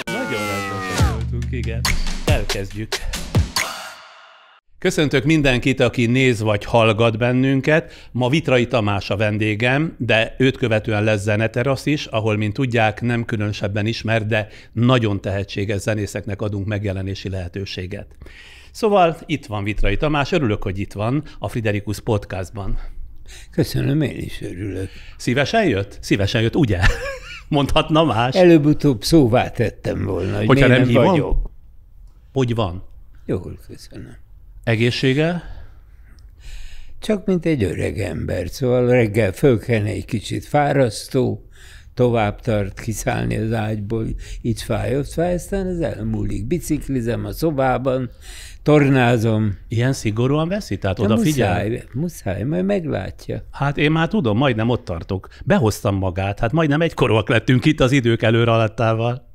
Nagyon rendesen voltunk, igen. Elkezdjük. Köszöntök mindenkit, aki néz vagy hallgat bennünket. Ma Vitrai Tamás a vendégem, de őt követően lesz Zeneterasz is, ahol, mint tudják, nem különösebben ismert, de nagyon tehetséges zenészeknek adunk megjelenési lehetőséget. Szóval itt van Vitrai Tamás, örülök, hogy itt van a Friderikus Podcastban. Köszönöm, én is örülök. Szívesen jött? Szívesen jött, ugye? Mondhatna más? Előbb-utóbb szóvá tettem volna, hogy hogyha nem hívom? vagyok. Hogy van? Jól, köszönöm. Egészsége? Csak mint egy öreg ember, szóval reggel fölkelni egy kicsit fárasztó, tovább tart kiszállni az ágyból, itt fáj, aztán ez elmúlik. Biciklizem a szobában, tornázom. Ilyen szigorúan veszi? Tehát odafigyel? Muszáj, majd meglátja. Hát én már tudom, majdnem ott tartok. Behoztam magát, hát majdnem egykorúak lettünk itt az idők előre alattával.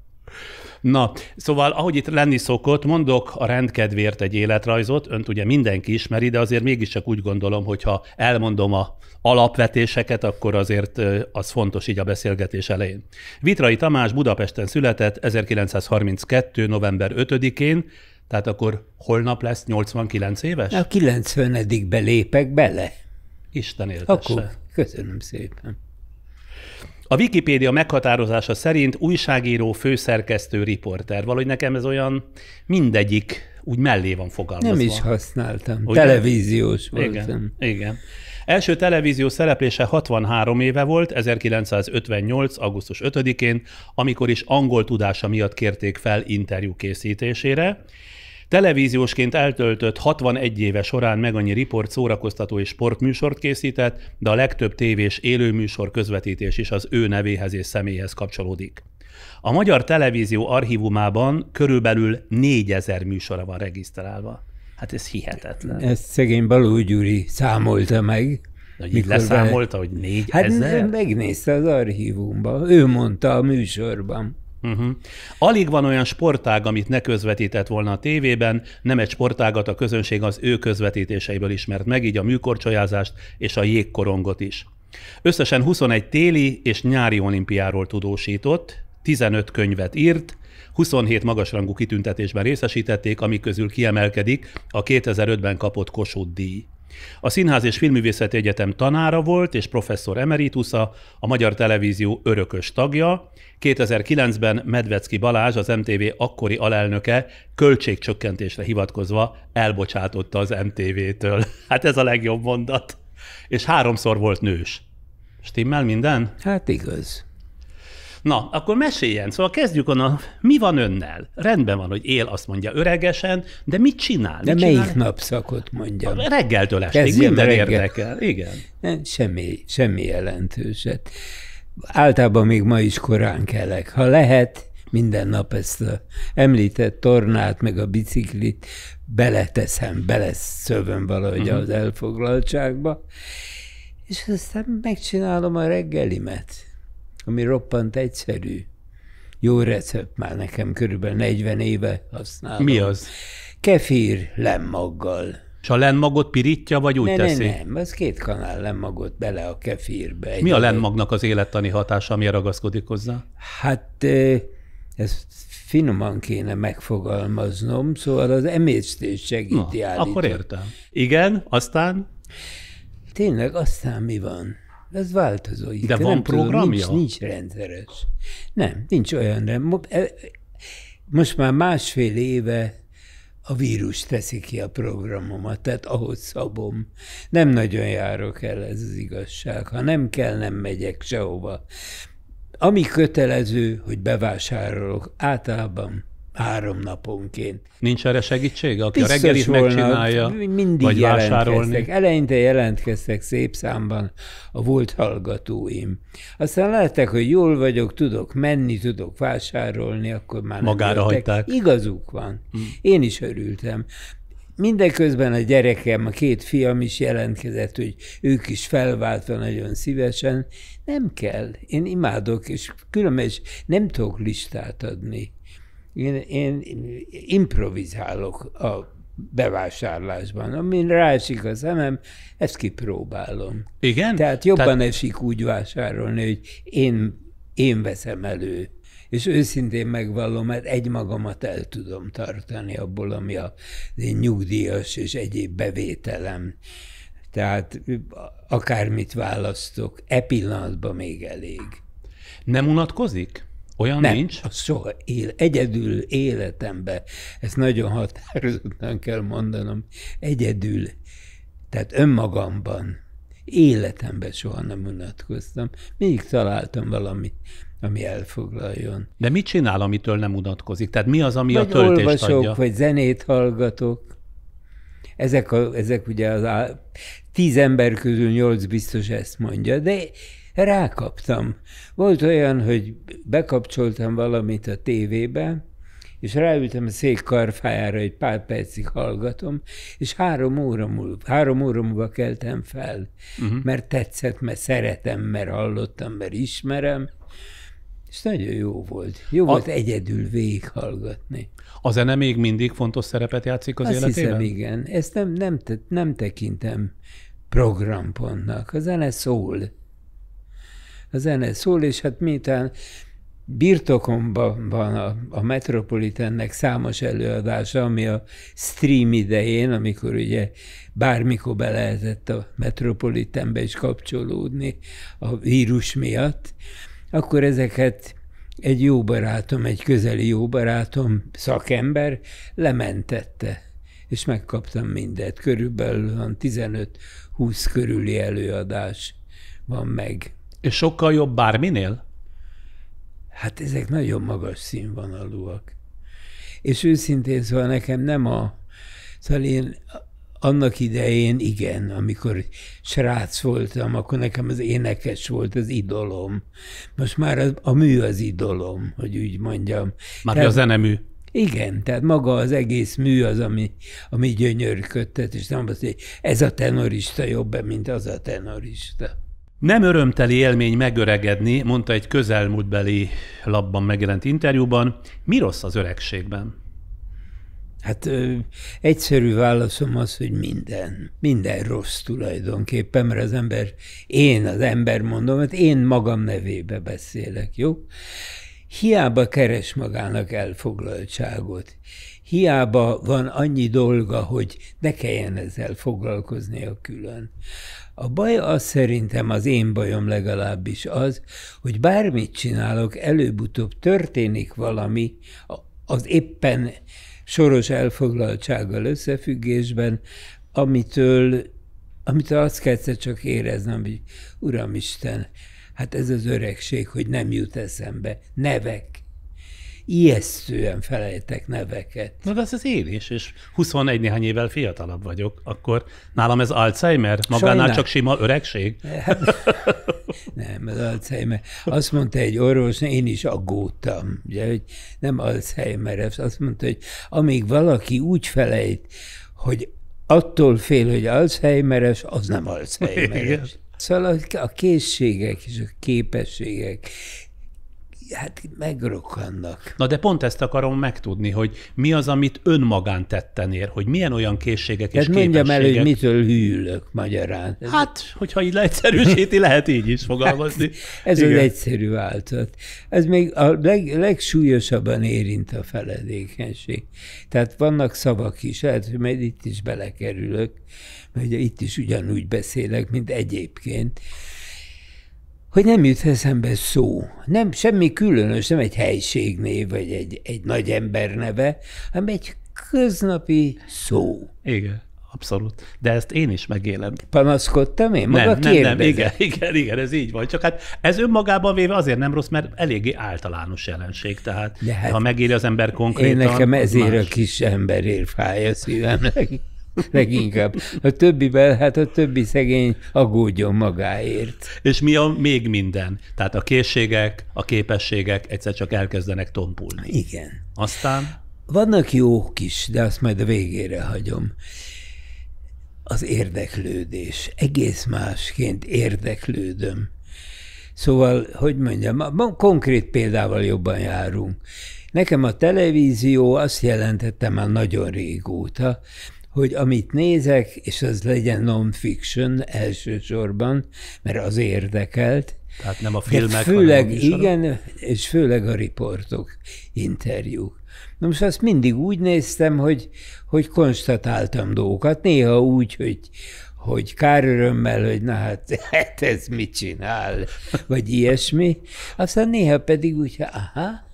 Na, szóval, ahogy itt lenni szokott, mondok a rendkedvéért egy életrajzot, önt ugye mindenki ismeri, de azért mégiscsak úgy gondolom, hogyha elmondom a alapvetéseket, akkor azért az fontos így a beszélgetés elején. Vitrai Tamás Budapesten született 1932. november 5-én, tehát akkor holnap lesz 89 éves? A 90-be lépek bele. Isten éltesse. Akkor köszönöm szépen. A Wikipédia meghatározása szerint újságíró, főszerkesztő, riporter. Valahogy nekem ez olyan mindegyik úgy mellé van fogalmazva. Nem is használtam. Ugye? Televíziós voltam. Igen, igen. Első televíziós szereplése 63 éve volt, 1958. augusztus 5-én, amikor is angol tudása miatt kérték fel interjú készítésére. Televíziósként eltöltött 61 éve során meg annyi riport, szórakoztató és sportműsort készített, de a legtöbb tévés élőműsor közvetítés is az ő nevéhez és személyhez kapcsolódik. A Magyar Televízió archívumában körülbelül 4000 műsora van regisztrálva. Hát ez hihetetlen. Ezt szegény Baló Gyuri számolta meg. Így leszámolta, hogy 4000? Hát megnézte az archívumban. Ő mondta a műsorban. Alig van olyan sportág, amit ne közvetített volna a tévében, nem egy sportágat a közönség az ő közvetítéseiből ismert meg, így a műkorcsolyázást és a jégkorongot is. Összesen 21 téli és nyári olimpiáról tudósított, 15 könyvet írt, 27 magasrangú kitüntetésben részesítették, amik közül kiemelkedik a 2005-ben kapott Kossuth-díj. A Színház és Filmművészeti Egyetem tanára volt és professzor emeritusa, a Magyar Televízió örökös tagja. 2009-ben Medvecki Balázs, az MTV akkori alelnöke költségcsökkentésre hivatkozva elbocsátotta az MTV-től. Hát ez a legjobb mondat. És 3-szor volt nős. Stimmel minden? Hát igaz. Na, akkor meséljen. Szóval kezdjük onnan. Mi van önnel? Rendben van, hogy él, azt mondja öregesen, de mit csinál? De melyik napszakot mondjam? Reggeltől estig, minden érdekel. Igen. Nem, semmi jelentőset. Általában még ma is korán kelek. Ha lehet, minden nap ezt a említett tornát, meg a biciklit beleszövöm valahogy az elfoglaltságba, és aztán megcsinálom a reggelimet, ami roppant egyszerű. Jó recept, már nekem körülbelül 40 éve használom. Mi az? Kefír lemmaggal. És a lenmagot pirítja, vagy úgy teszi? Nem, az 2 kanál lemmagot bele a kefírbe. Mi a lenmagnak az élettani hatása, amire ragaszkodik hozzá? Hát ezt finoman kéne megfogalmaznom, szóval az emésztést segíti állítani. Akkor értem. Igen, aztán? Tényleg, aztán mi van? Ez változó. De van programja? Nincs rendszeres. Nem, nincs olyan. Nem. Most már 1,5 éve a vírus teszi ki a programomat, tehát ahhoz szabom. Nem nagyon járok el, ez az igazság. Ha nem kell, nem megyek sehova. Ami kötelező, hogy bevásárolok, általában 3 naponként. Nincs erre segítsége? Aki biztos a reggelit megcsinálja, mindig vagy vásárolni? Eleinte jelentkeztek szép számban a volt hallgatóim. Aztán látták, hogy jól vagyok, tudok menni, tudok vásárolni, akkor már magára hagyták. Igazuk van. Én is örültem. Mindeközben a gyerekem, a 2 fiam is jelentkezett, hogy ők is felváltva nagyon szívesen. Nem kell. Én imádok, és különben is nem tudok listát adni. Én improvizálok a bevásárlásban. Amin ráesik a szemem, ezt kipróbálom. Igen? Tehát jobban esik úgy vásárolni, hogy én veszem elő. És őszintén megvallom, mert egymagamat el tudom tartani abból, ami a nyugdíjas és egyéb bevételem. Tehát akármit választok, pillanatban még elég. Nem unatkozik? Olyan nem, nincs? Az soha egyedül életemben, ezt nagyon határozottan kell mondanom, egyedül, tehát önmagamban, életemben soha nem unatkoztam. Mindig találtam valamit, ami elfoglaljon. De mit csinál, amitől nem unatkozik? Tehát mi az, ami vagy a töltést olvasok, adja? Vagy zenét hallgatok. Ezek ugye 10 ember közül 8 biztos ezt mondja, de rákaptam. Volt olyan, hogy bekapcsoltam valamit a tévébe, és ráültem a szék karfájára, egy pár percig hallgatom, és 3 óra múlva keltem fel, mert tetszett, mert szeretem, mert hallottam, mert ismerem, és nagyon jó volt. Jó volt egyedül végighallgatni. A zene még mindig fontos szerepet játszik az életében? Azt hiszem, igen. Ezt nem tekintem programpontnak. A zene szól. És hát miután birtokomban van a Metropolitannek számos előadása, ami a stream idején, amikor ugye bármikor be lehetett a Metropolitanbe is kapcsolódni a vírus miatt, akkor ezeket egy jó barátom, egy közeli jó barátom, szakember lementette, és megkaptam mindet. Körülbelül 15-20 körüli előadás van meg. És sokkal jobb bárminél? Hát ezek nagyon magas színvonalúak. És őszintén szóval nekem szóval én annak idején igen, amikor srác voltam, akkor nekem az énekes volt az idolom. Most már a mű az idolom, hogy úgy mondjam. Már a zenemű. Igen, tehát maga az egész mű az, ami gyönyörködtet, és nem az, hogy ez a tenorista jobb, mint az a tenorista. Nem örömteli élmény megöregedni, mondta egy közelmúltbeli lapban megjelent interjúban. Mi rossz az öregségben? Hát egyszerű válaszom az, hogy minden. Minden rossz tulajdonképpen, mert az ember mondom, mert én magam nevébe beszélek, jó? Hiába keres magának elfoglaltságot. Hiába van annyi dolga, hogy ne kelljen ezzel foglalkoznia külön. A baj az szerintem, az én bajom legalábbis az, hogy bármit csinálok, előbb-utóbb történik valami az éppen soros elfoglaltsággal összefüggésben, amitől azt kell csak éreznem, hogy Uramisten, hát ez az öregség, hogy nem jut eszembe. Nevek. Ijesztően felejtek neveket. Na de ez én is, és 21 néhány évvel fiatalabb vagyok, akkor nálam ez Alzheimer? Magánál csak sima öregség? Nem, az Alzheimer. Azt mondta egy orvos, én is aggódtam, ugye, hogy nem Alzheimer, azt mondta, hogy amíg valaki úgy felejt, hogy attól fél, hogy Alzheimeres, az nem Alzheimeres. Szóval a készségek és a képességek hát megrokkannak. Na de pont ezt akarom megtudni, hogy mi az, amit önmagán tetten ér, hogy milyen olyan készségek és képességek. Mondjam el, hogy mitől hűlök magyarán. Hát, hogyha így leegyszerűsíti, lehet így is fogalmazni. Hát, ez az egyszerű változat. Ez még a legsúlyosabban érint a feledékenység. Tehát vannak szavak is, lehet, hogy majd itt is belekerülök, mert itt is ugyanúgy beszélek, mint egyébként, hogy nem jut eszembe szó. Nem, semmi különös, nem egy helységnév, vagy egy nagy ember neve, hanem egy köznapi szó. Igen, abszolút. De ezt én is megélem. Panaszkodtam én? Maga nem, igen, ez így van. Csak hát ez önmagában véve azért nem rossz, mert eléggé általános jelenség. Tehát hát, ha megéri az ember konkrétan... Én nekem ezért más. A kis emberért fáj a szívemnek. Leginkább. A többi szegény aggódjon magáért. És mi a még minden? Tehát a készségek, a képességek egyszer csak elkezdenek tompulni. Igen. Aztán? Vannak jók is, de azt majd a végére hagyom. Az érdeklődés. Egész másként érdeklődöm. Szóval, hogy mondjam, konkrét példával jobban járunk. Nekem a televízió azt jelentette már nagyon régóta, hogy amit nézek, és az legyen non-fiction elsősorban, mert az érdekelt, Tehát nem a filmek, főleg, hanem a műsorok. igen, és főleg a riportok, interjúk. Na most azt mindig úgy néztem, hogy konstatáltam dolgokat, néha úgy, hogy kárörömmel, hogy na hát ez mit csinál, vagy ilyesmi. Aztán néha pedig úgy, aha,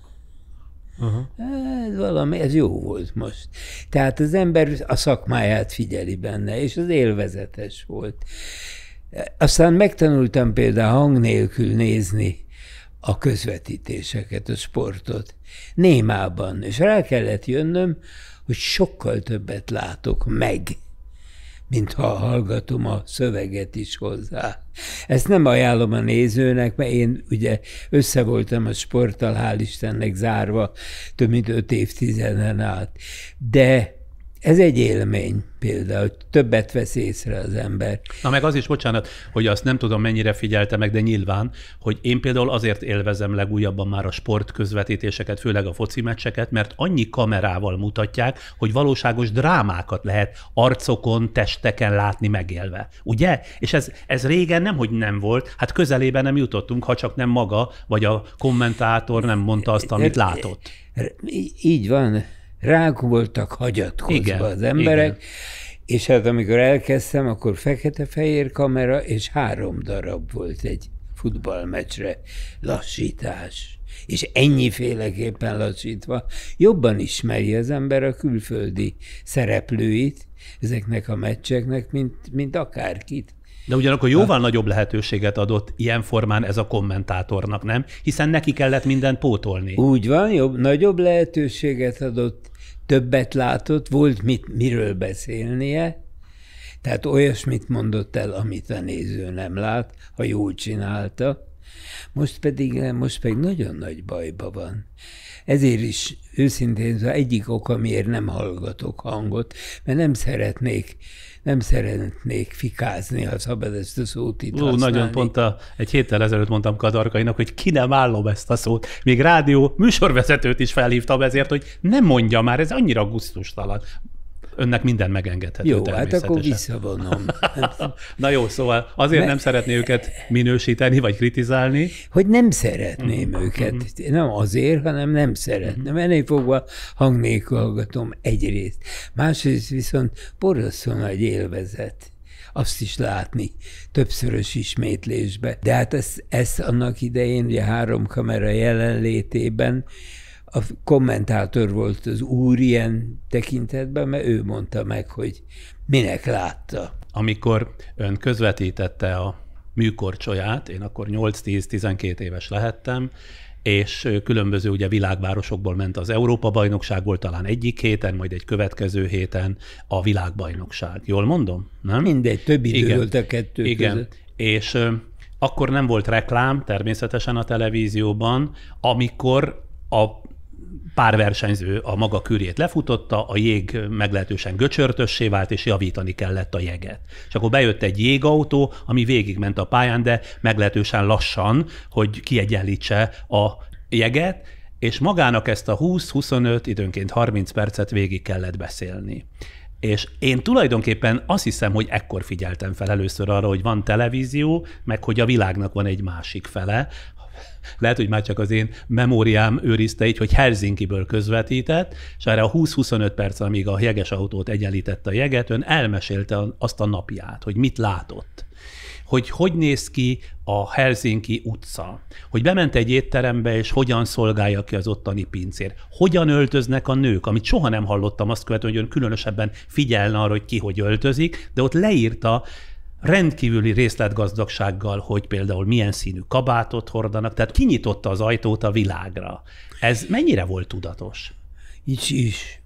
ez jó volt most. Tehát az ember a szakmáját figyeli benne, és az élvezetes volt. Aztán megtanultam például hang nélkül nézni a közvetítéseket, a sportot, némában, és rá kellett jönnöm, hogy sokkal többet látok meg, mint ha hallgatom a szöveget is hozzá. Ezt nem ajánlom a nézőnek, mert én ugye össze voltam a sporttal, hál' Istennek zárva több mint 5 évtizeden át. De ez egy élmény például, többet vesz észre az ember. Na meg az is, bocsánat, hogy azt nem tudom mennyire figyelte meg, de nyilván, hogy én például azért élvezem legújabban már a sportközvetítéseket, főleg a foci meccseket, mert annyi kamerával mutatják, hogy valóságos drámákat lehet arcokon, testeken látni megélve. Ugye? És ez régen nemhogy nem volt, hát közelében nem jutottunk, ha csak nem maga, vagy a kommentátor nem mondta azt, amit látott. Így van. Ránk voltak hagyatkozva igen, az emberek, igen. És hát amikor elkezdtem, akkor fekete-fehér kamera, és 3 darab volt egy futballmeccsre lassítás. És ennyiféleképpen lassítva jobban ismeri az ember a külföldi szereplőit ezeknek a meccseknek, mint akárkit. De ugyanakkor jóval nagyobb lehetőséget adott ilyen formán ez a kommentátornak, nem? Hiszen neki kellett mindent pótolni. Úgy van, nagyobb lehetőséget adott, többet látott, volt miről beszélnie, tehát olyasmit mondott el, amit a néző nem lát, ha jól csinálta. Most pedig nagyon nagy bajba van. Ezért is őszintén az egyik oka, miért nem hallgatok hangot, mert nem szeretnék fikázni, ha szabad ezt a szót itt használni. Nagyon pont egy héttel ezelőtt mondtam Kadarkainak, hogy ki nem állom ezt a szót. Még rádió műsorvezetőt is felhívtam ezért, hogy nem mondja már, ez annyira gusztustalan. Önnek minden megengedhető. Jó, hát akkor visszavonom. Na jó, szóval azért nem szeretné őket minősíteni, vagy kritizálni. Hogy nem szeretném őket. Nem azért, hanem nem szeretném. Ennél fogva hang nélkül hallgatom egyrészt. Másrészt viszont borzasztó nagy élvezet azt is látni többszörös ismétlésbe. De hát ezt annak idején, ugye 3 kamera jelenlétében a kommentátor volt az úr ilyen tekintetben, mert ő mondta meg, hogy minek látta. Amikor ön közvetítette a műkorcsolyát, én akkor 8-10-12 éves lehettem, és különböző ugye világvárosokból ment az Európa-bajnokság, volt talán egyik héten, majd egy következő héten a világbajnokság. Jól mondom? Nem? Mindegy, több idő volt a 2 között. És akkor nem volt reklám természetesen a televízióban, amikor a párversenyző a maga kürjét lefutotta, a jég meglehetősen göcsörtössé vált, és javítani kellett a jeget. És akkor bejött egy jégautó, ami végigment a pályán, de meglehetősen lassan, hogy kiegyenlítse a jeget, és magának ezt a 20-25, időnként 30 percet végig kellett beszélni. És én tulajdonképpen azt hiszem, hogy ekkor figyeltem fel először arra, hogy van televízió, meg hogy a világnak van egy másik fele. Lehet, hogy már csak az én memóriám őrizte így, hogy Helsinkiből közvetített, és erre a 20-25 perc, amíg a jeges autót egyenlítette a jeget, ön elmesélte azt a napját, hogy mit látott. Hogy néz ki a Helsinki utca, hogy bement egy étterembe, és hogyan szolgálja ki az ottani pincér, hogyan öltöznek a nők, amit soha nem hallottam azt követően, hogy ön különösebben figyelne arra, hogy ki hogy öltözik, de ott leírta rendkívüli részletgazdagsággal, hogy például milyen színű kabátot hordanak, tehát kinyitotta az ajtót a világra. Ez mennyire volt tudatos? Így is.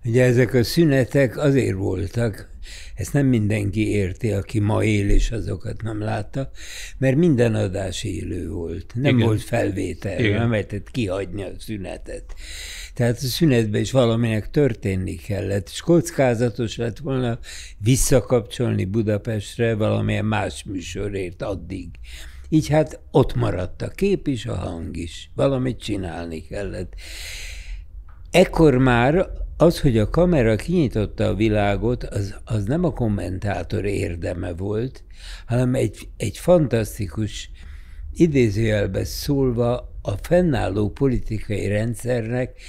Ugye ezek a szünetek azért voltak, ezt nem mindenki érti, aki ma él, és azokat nem látta, mert minden adás élő volt. Nem igen. Volt felvétel, nem lehetett kihagyni a szünetet. Tehát a szünetben is valaminek történni kellett, és kockázatos lett volna visszakapcsolni Budapestre valamilyen más műsorért addig. Így hát ott maradt a kép is, a hang is. Valamit csinálni kellett. Ekkor már az, hogy a kamera kinyitotta a világot, az nem a kommentátor érdeme volt, hanem egy fantasztikus idézőjelben szólva a fennálló politikai rendszernek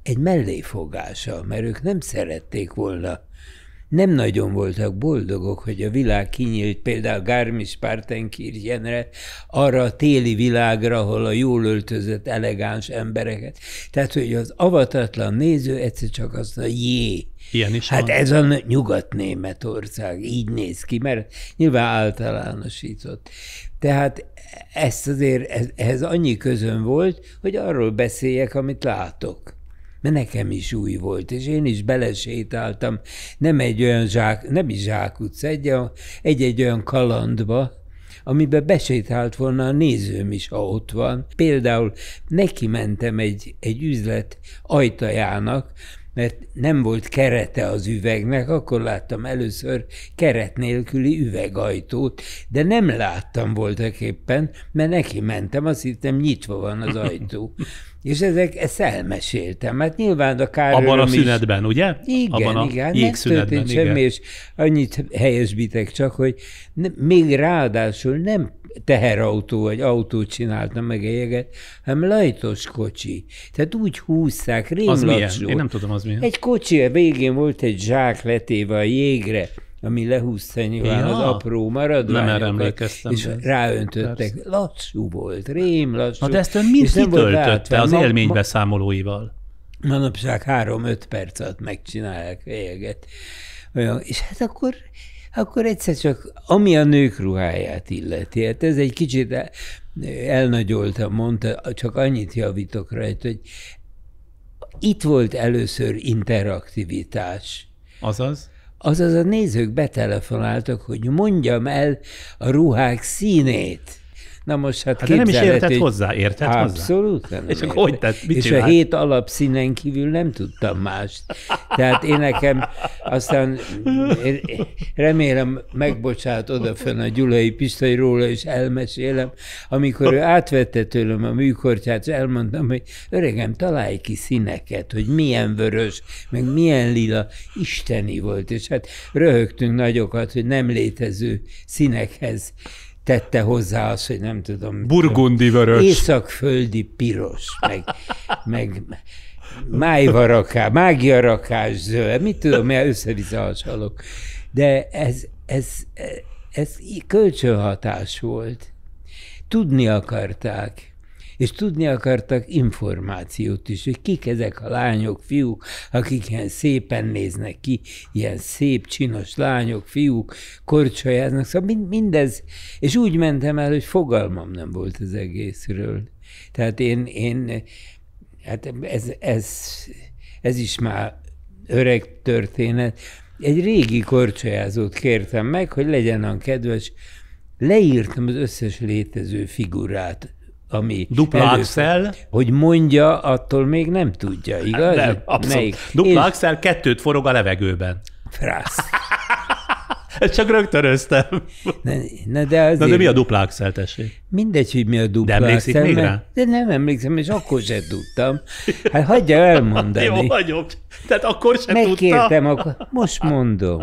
egy melléfogása, mert ők nem szerették volna. Nem nagyon voltak boldogok, hogy a világ kinyílt például Garmisch-Partenkirchenre, arra a téli világra, ahol a jól öltözött, elegáns embereket. Tehát, hogy az avatatlan néző egyszer csak azt mondja, jé, ilyen is hát van. ez a Nyugat-Németország, így néz ki, mert nyilván általánosított. Tehát ezt azért, ehhez annyi közön volt, hogy arról beszéljek, amit látok. Mert nekem is új volt, és én is belesétáltam, nem is zsákutca, egy olyan kalandba, amiben besétált volna a nézőm is, ha ott van. Például neki mentem egy üzlet ajtajának, mert nem volt kerete az üvegnek, akkor láttam először keret nélküli üvegajtót, de nem láttam voltak éppen, mert neki mentem, azt hittem nyitva van az ajtó. És ezt elmeséltem. Hát nyilván a Károlyom abban a szünetben, ugye? Igen, abban a igen. jégszünetben, nem történt semmi, és annyit helyesbitek csak, hogy még ráadásul nem teherautó vagy autót csináltam meg a jeget, hanem lajtos kocsi. Tehát úgy húzták, Az milyen? rémlassú. Én nem tudom, az milyen. Egy kocsi, a végén volt egy zsák letéve a jégre, ami lehúzta nyilván az apró maradványokat, és ráöntöttek. Persze. Lassú volt, rémlassú. Na de ezt ön mit kitöltötte az élménybeszámolóival? Manapság 3-5 perc alatt megcsinálják a jeget. És hát akkor egyszer csak, ami a nők ruháját illeti, hát ez egy kicsit elnagyoltam, mondta, csak annyit javítok rajta, hogy itt volt először interaktivitás. Azaz? Azaz a nézők betelefonáltak, hogy mondjam el a ruhák színét. Na most hát de nem is értett hozzá, értett hozzá? Abszolút nem. És akkor hogy tett? Mit és csinált? a 7 alapszínen kívül nem tudtam mást. Tehát én nekem aztán remélem megbocsát odafönn a Gyulai Pista, hogy róla is elmesélem, amikor ő átvette tőlem a műkortyát, és elmondtam, hogy öregem, találj ki színeket, hogy milyen vörös, meg milyen lila, isteni volt. És hát röhögtünk nagyokat, hogy nem létező színekhez tette hozzá azt, hogy nem tudom. Burgundi vörös. Északföldi piros, meg mágiarakás zöld, mit tudom, mert össze-vissza hasonlok. De ez kölcsönhatás volt. Tudni akarták. És tudni akartak információt is, hogy kik ezek a lányok, fiúk, akik ilyen szépen néznek ki, ilyen szép, csinos lányok, fiúk, korcsolyáznak, szóval mindez, és úgy mentem el, hogy fogalmam nem volt az egészről. Tehát hát ez is már öreg történet. Egy régi korcsolyázót kértem meg, hogy legyen olyan kedves, leírtam az összes létező figurát, ami dupla Axel. Hogy mondja, attól még nem tudja, igaz? Nem, abszolút. Dupla Axel 2 forog a levegőben. Frász. Ezt csak rögtönöztem. De mi a dupla Axel, tessék? Mindegy, hogy mi a dupla Axel. De emlékszik még rá? De nem emlékszem, és akkor sem tudtam. Hát hagyja elmondani. Jó vagyok. Tehát akkor sem megkértem, most mondom.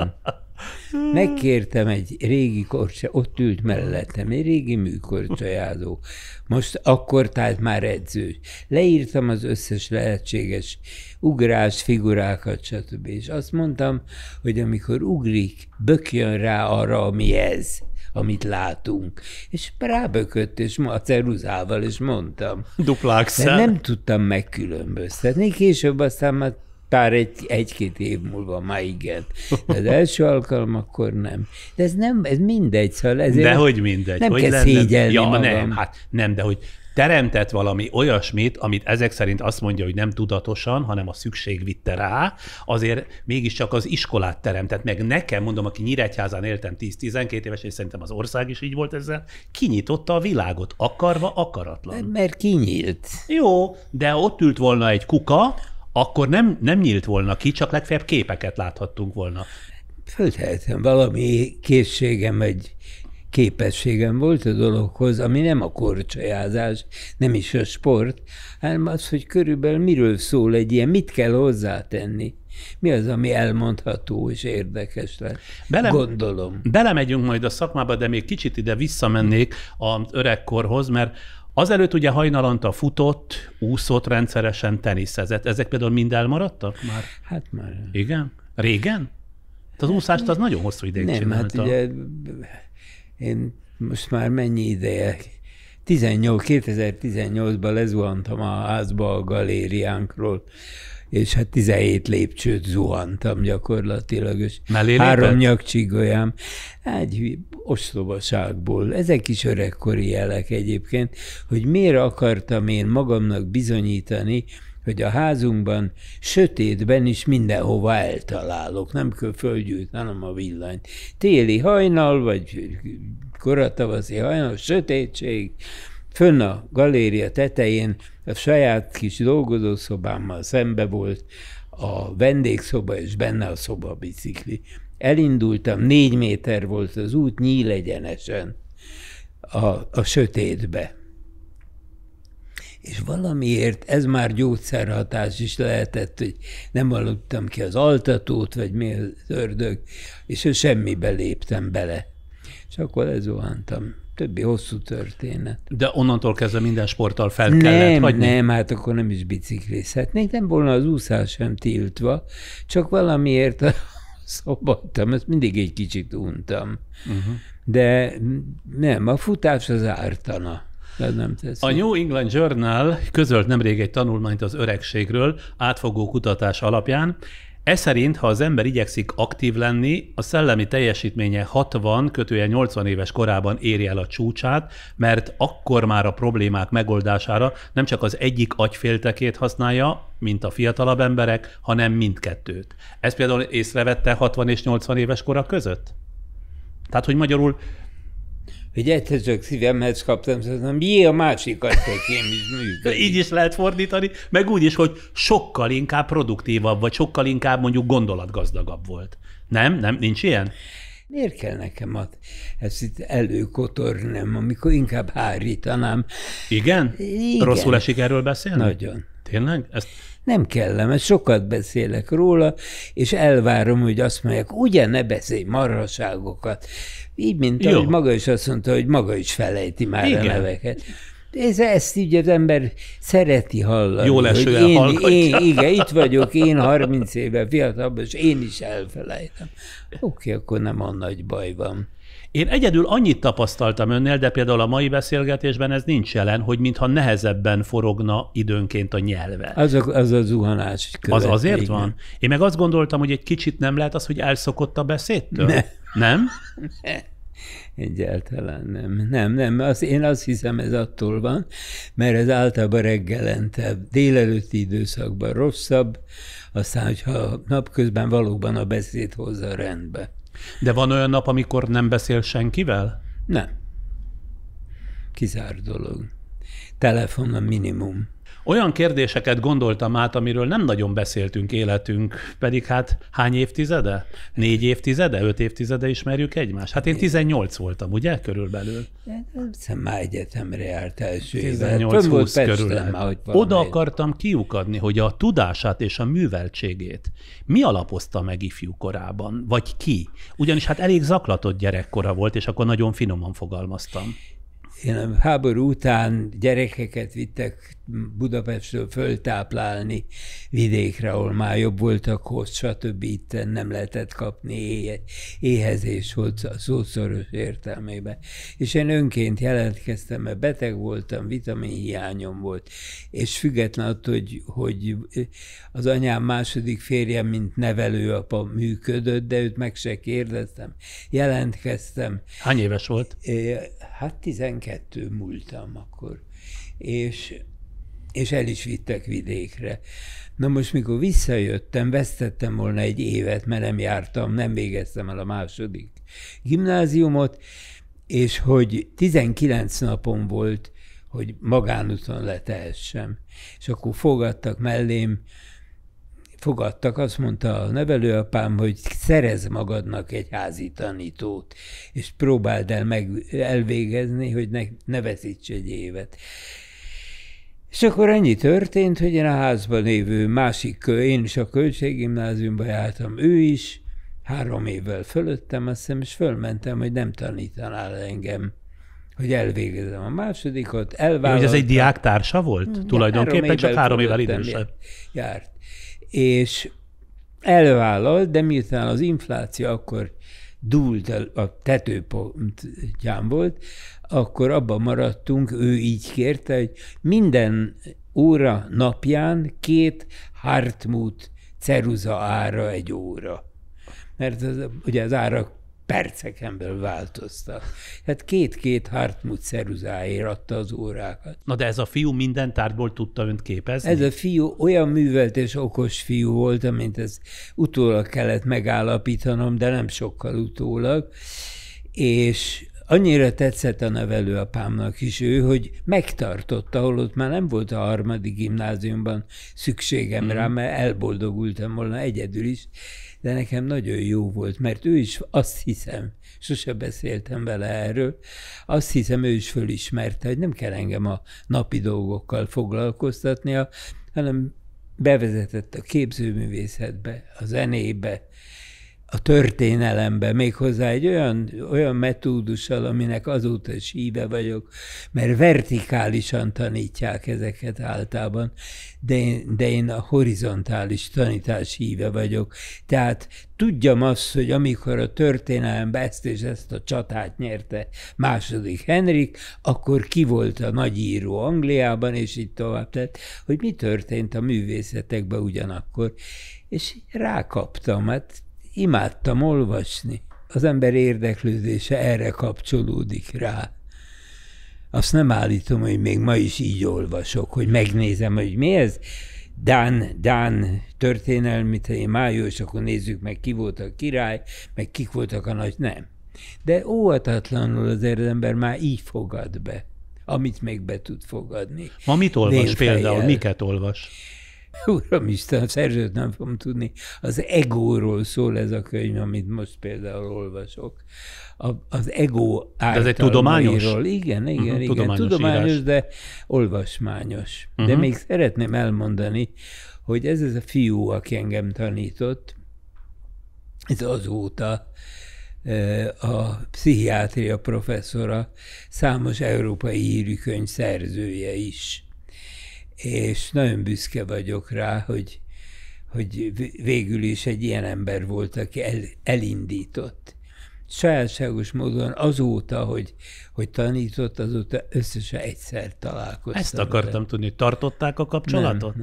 Megkértem egy régi korcsolyázó, ott ült mellettem, egy régi műkorcsolyázó. Most akkor, tehát már edző. Leírtam az összes lehetséges ugrás, figurákat, stb. És azt mondtam, hogy amikor ugrik, bökjön rá arra, ami ez, amit látunk. És rábökött, és a ceruzával, és mondtam. Dupla Axel. De nem tudtam megkülönböztetni. Később aztán már pár egy-két év múlva már igen. De az első alkalom akkor nem. De ez mindegy, szóval ezért de hogy mindegy. Nem hogy kell szégyelni magam. Nem, de hogy teremtett valami olyasmit, amit ezek szerint azt mondja, hogy nem tudatosan, hanem a szükség vitte rá, azért mégiscsak az iskolát teremtett meg. Nekem, mondom, aki Nyíregyházán éltem 10-12 éves, és szerintem az ország is így volt ezzel, kinyitotta a világot, akarva, akaratlan. Mert kinyílt. Jó, de ott ült volna egy kuka, akkor nem nyílt volna ki, csak legfeljebb képeket láthattunk volna. Föltehetem, valami készségem, egy képességem volt a dologhoz, ami nem a korcsolyázás, nem is a sport, hanem az, hogy körülbelül miről szól egy ilyen, mit kell hozzátenni. Mi az, ami elmondható és érdekes lett? Gondolom. Belemegyünk majd a szakmába, de még kicsit ide visszamennék az öregkorhoz, mert azelőtt ugye hajnalanta futott, úszott rendszeresen, teniszezett. Ezek például mind elmaradtak már? Hát már. Igen? Régen? Az úszást az nagyon hosszú ideig csinálta. Hát ugye én most már mennyi ideje? 2018-ban lezuhantam a házba a galériánkról, és hát 17 lépcsőt zuhantam gyakorlatilag, és 3 nyakcsigolyám. Egy ostobaságból. Ezek is öregkori jelek egyébként, hogy miért akartam én magamnak bizonyítani, hogy a házunkban sötétben is mindenhova eltalálok, nem kell fölgyújtanom a villanyt. Téli hajnal, vagy koratavaszi hajnal, sötétség, fönn a galéria tetején, a saját kis dolgozószobámmal szembe volt a vendégszoba, és benne a szobabicikli. Elindultam, 4 méter volt az út, nyílegyenesen a sötétbe. És valamiért ez már gyógyszerhatás is lehetett, hogy nem aludtam ki az altatót, vagy mi az ördög, és semmibe léptem bele. És akkor lezuhantam. Többi hosszú történet. De onnantól kezdve minden sporttal fel kellett hagyni? Nem, hát akkor nem is biciklizhetnék, nem volna az úszás sem tiltva, csak valamiért szabadtam, ezt mindig egy kicsit untam. De nem, a futás az ártana. A New England Journal közölt nemrég egy tanulmányt az öregségről átfogó kutatás alapján. Ez szerint, ha az ember igyekszik aktív lenni, a szellemi teljesítménye 60-80 éves korában éri el a csúcsát, mert akkor már a problémák megoldására nem csak az egyik agyféltekét használja, mint a fiatalabb emberek, hanem mindkettőt. Ezt például észrevette 60 és 80 éves kora között? Tehát, hogy magyarul hogy egyszer csak szívemhez kaptam, szóval a másikat tekém is működik. Így is lehet fordítani, meg úgy is, hogy sokkal inkább produktívabb, vagy sokkal inkább mondjuk gondolatgazdagabb volt. Nem? Nincs ilyen? Miért kell nekem ezt itt előkotornem, amikor inkább hárítanám? Igen? Rosszul esik erről beszélni? Nagyon. Tényleg? Nem kellemes, sokat beszélek róla, és elvárom, hogy azt mondják, ugye ne beszélj marhaságokat. Így, mint ahogy maga is azt mondta, hogy maga is felejti már a neveket. Ezt így az ember szereti hallani. Jól esően hallgatja. Igen, itt vagyok, én 30 éve fiatalabb, és én is elfelejtem. Oké, akkor nem a nagy baj van. Én egyedül annyit tapasztaltam önnél, de például a mai beszélgetésben ez nincs jelen, hogy mintha nehezebben forogna időnként a nyelve. Az a zuhanás követ. Az azért igen. Van? Én meg azt gondoltam, hogy egy kicsit nem lehet az, hogy elszokott a beszédtől? Nem? Egyáltalán nem. Én azt hiszem, ez attól van, mert ez általában reggelente, délelőtti időszakban rosszabb, aztán, hogyha napközben valóban a beszéd hozza rendbe. De van olyan nap, amikor nem beszél senkivel? Nem. Kizárt dolog. Telefon a minimum. Olyan kérdéseket gondoltam át, amiről nem nagyon beszéltünk életünk, pedig hát hány évtizede? 4 évtizede? 5 évtizede ismerjük egymást? Hát én 18 voltam, ugye? Körülbelül. Hiszem már egyetemre járt első 18-20 körül. Oda akartam kiukadni, hogy a tudását és a műveltségét mi alapozta meg ifjú korában? Vagy ki? Ugyanis hát elég zaklatott gyerekkora volt, és akkor nagyon finoman fogalmaztam. Én a háború után gyerekeket vittek Budapestről föltáplálni vidékre, ahol már jobb voltak hoz, stb. Itt nem lehetett kapni, éhezés volt a szószoros értelmében. És én önként jelentkeztem, mert beteg voltam, vitaminhiányom volt, és független attól, hogy az anyám második férje, mint nevelőapa működött, de őt meg se kérdeztem, jelentkeztem. Hány éves volt? Hát 12 múltam akkor, és el is vittek vidékre. Na most, mikor visszajöttem, vesztettem volna 1 évet, mert nem jártam, nem végeztem el a második gimnáziumot, és hogy 19 napom volt, hogy magánúton letehessem. És akkor fogadtak mellém, azt mondta a nevelőapám, hogy szerezz magadnak egy házi tanítót, és próbáld el elvégezni, hogy ne veszíts 1 évet. És akkor annyi történt, hogy én a házban lévő én is a Költséggimnáziumba jártam, ő is, 3 évvel fölöttem, azt hiszem, és fölmentem, hogy nem tanítanál engem, hogy elvégezem a másodikot, elvállaltam. Hogy ez egy diáktársa volt? Tulajdonképpen csak 3 évvel idősebb. Járt. És elvállalt, de miután az infláció akkor dúlt, a tetőpontján volt, akkor abban maradtunk, ő így kérte, hogy minden óra napján 2 Hartmut ceruza ára 1 óra. Mert ugye az árak percekenből változtak. Hát 2 Hartmut ceruzáért adta az órákat. Na de ez a fiú minden tárgyból tudta önt képezni? Ez a fiú olyan művelt és okos fiú volt, amint ez utólag kellett megállapítanom, de nem sokkal utólag, és annyira tetszett a nevelőapámnak is ő, hogy megtartotta, holott már nem volt a 3. gimnáziumban szükségem rá, mert elboldogultam volna egyedül is, de nekem nagyon jó volt, mert ő is, azt hiszem, sose beszéltem vele erről, azt hiszem, ő is fölismerte, hogy nem kell engem a napi dolgokkal foglalkoztatnia, hanem bevezetett a képzőművészetbe, a zenébe, a történelembe, méghozzá egy olyan metódussal, aminek azóta is híve vagyok, mert vertikálisan tanítják ezeket általában, de én a horizontális tanítás híve vagyok. Tehát tudjam azt, hogy amikor a történelemben ezt és ezt a csatát nyerte II. Henrik, akkor ki volt a nagyíró Angliában, és így tovább. Tehát, hogy mi történt a művészetekben ugyanakkor. És rákaptam, hát imádtam olvasni. Az ember érdeklődése erre kapcsolódik rá. Azt nem állítom, hogy még ma is így olvasok, hogy megnézem, hogy mi ez. Dán történelmi témájú, és akkor nézzük meg, ki volt a király, meg kik voltak a nagy... Nem. De óhatatlanul azért az ember már így fogad be, amit még be tud fogadni. Ma mit olvas például? Miket olvas? Uramisten, a szerzőt nem fogom tudni. Az egóról szól ez a könyv, amit most például olvasok. Az ego által. De ez egy tudományos? Igen. Tudományos, de olvasmányos. De még szeretném elmondani, hogy ez a fiú, aki engem tanított, ez azóta a pszichiátria professzora, számos európai hírű könyv szerzője is. És nagyon büszke vagyok rá, hogy végül is egy ilyen ember volt, aki elindított. Sajátságos módon azóta, hogy tanított, azóta összesen egyszer találkoztam. Ezt akartam tudni, hogy tartották a kapcsolatot?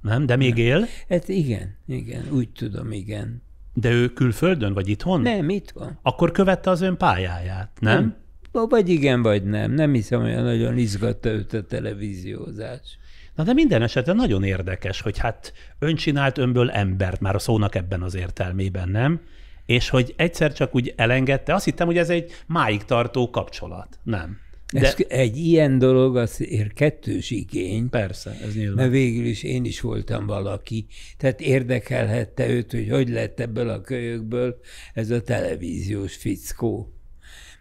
Nem, de még él? Hát igen, úgy tudom, igen. De ő külföldön, vagy itthon? Nem, itthon. Akkor követte az ön pályáját, nem? Vagy igen, vagy nem. Nem hiszem, hogy nagyon izgatta őt a televíziózás. Na de minden esetben nagyon érdekes, hogy hát ön csinált önből embert, már a szónak ebben az értelmében, nem? És hogy egyszer csak úgy elengedte, azt hittem, hogy ez egy máig tartó kapcsolat. Nem. De... egy ilyen dolog azért kettős igény. Persze, ez nyilván. Mert végül is én is voltam valaki. Tehát érdekelhette őt, hogy lett ebből a kölyökből ez a televíziós fickó.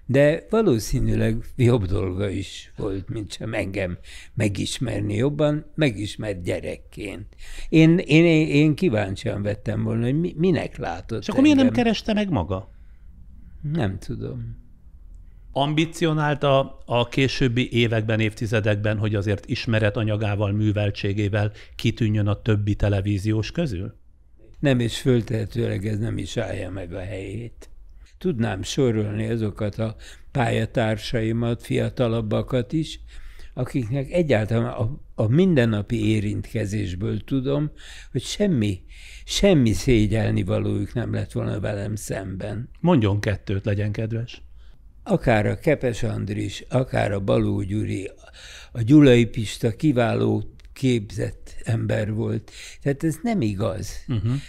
De valószínűleg jobb dolga is volt, mint sem engem megismerni jobban, megismert gyerekként. Én kíváncsian vettem volna, hogy minek látott. És akkor miért nem kereste meg maga? Nem tudom. Ambicionálta a későbbi években, évtizedekben, hogy azért ismeretanyagával, műveltségével kitűnjön a többi televíziós közül? Nem, és föltehetőleg ez nem is állja meg a helyét. Tudnám sorolni azokat a pályatársaimat, fiatalabbakat is, akiknek egyáltalán a mindennapi érintkezésből tudom, hogy semmi szégyelni valójuk nem lett volna velem szemben. Mondjon 2, legyen kedves. Akár a Kepes Andris, akár a Baló Gyuri, a Gyulai Pista kiváló képzett ember volt. Tehát ez nem igaz.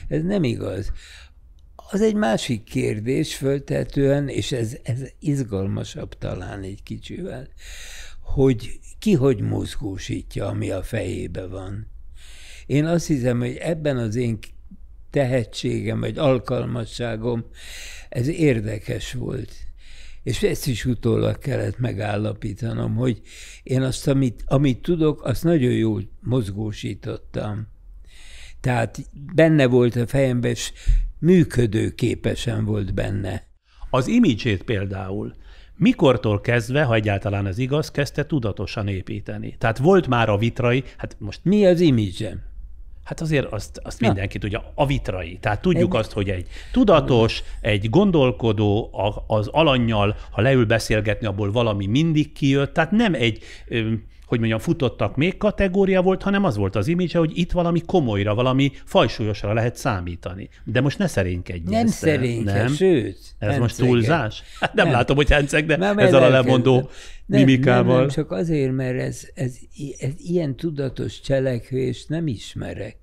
Ez nem igaz. Az egy másik kérdés föltetően, és ez izgalmasabb talán egy kicsivel, hogy ki hogy mozgósítja, ami a fejébe van. Én azt hiszem, hogy ebben az én tehetségem, vagy alkalmasságom, ez érdekes volt. És ezt is utólag kellett megállapítanom, hogy én azt, amit tudok, azt nagyon jól mozgósítottam. Tehát benne volt a fejemben, és működőképesen volt benne. Az imidzsét például mikortól kezdve, ha egyáltalán ez igaz, kezdte tudatosan építeni? Tehát volt már a Vitrai, hát most... Mi az imidzsem? Hát azért azt mindenki tudja, a Vitrai. Tehát tudjuk azt, hogy egy tudatos, egy gondolkodó, az alannyal, ha leül beszélgetni, abból valami mindig kijött. Tehát nem egy, hogy mondjam, futottak még kategória volt, hanem az volt az image, hogy itt valami komolyra, valami fajsúlyosra lehet számítani. De most ne szerénykedj. Nem szerénykedj, sőt. Ez most túlzás? Hát nem látom, hogy henceg, de ezzel a lemondó mimikával. Nem, csak azért, mert ez ilyen tudatos cselekvést nem ismerek,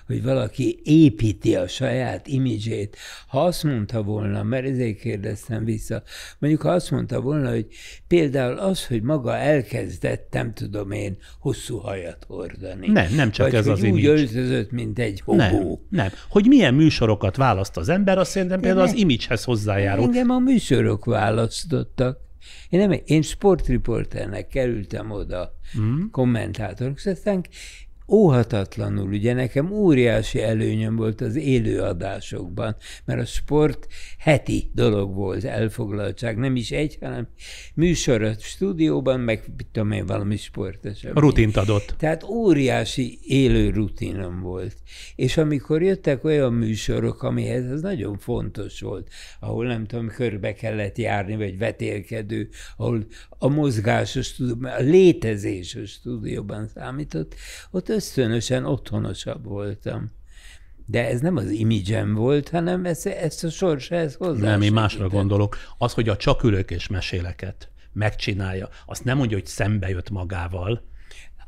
hogy valaki építi a saját imidzsét. Ha azt mondta volna, mert ezért kérdeztem vissza, mondjuk ha azt mondta volna, hogy például az, hogy maga elkezdett, nem tudom én, hosszú hajat hordani. Nem csak vagy ez az image. Úgy öltözött, mint egy hobó. Nem. Hogy milyen műsorokat választ az ember, azt szerintem például az image-hez hozzájárul. Engem a műsorok választottak. Én sportriporternek kerültem oda, kommentátorok, aztán óhatatlanul, ugye nekem óriási előnyöm volt az élőadásokban, mert a sport heti dolog volt, elfoglaltság, nem is egy, hanem műsor a stúdióban, meg tudom én, valami sportesemény. Rutint adott. Tehát óriási élő rutinom volt. És amikor jöttek olyan műsorok, amihez ez nagyon fontos volt, ahol nem tudom, körbe kellett járni, vagy vetélkedő, ahol a mozgásos stúdióban, a létezéses stúdióban számított, ott ösztönösen otthonosabb voltam. De ez nem az imidzsem volt, hanem ezt a sorshez hozzá. Nem, én másra gondolok. Az, hogy a Csak ülök és meséleket megcsinálja, azt nem mondja, hogy szembe jött magával.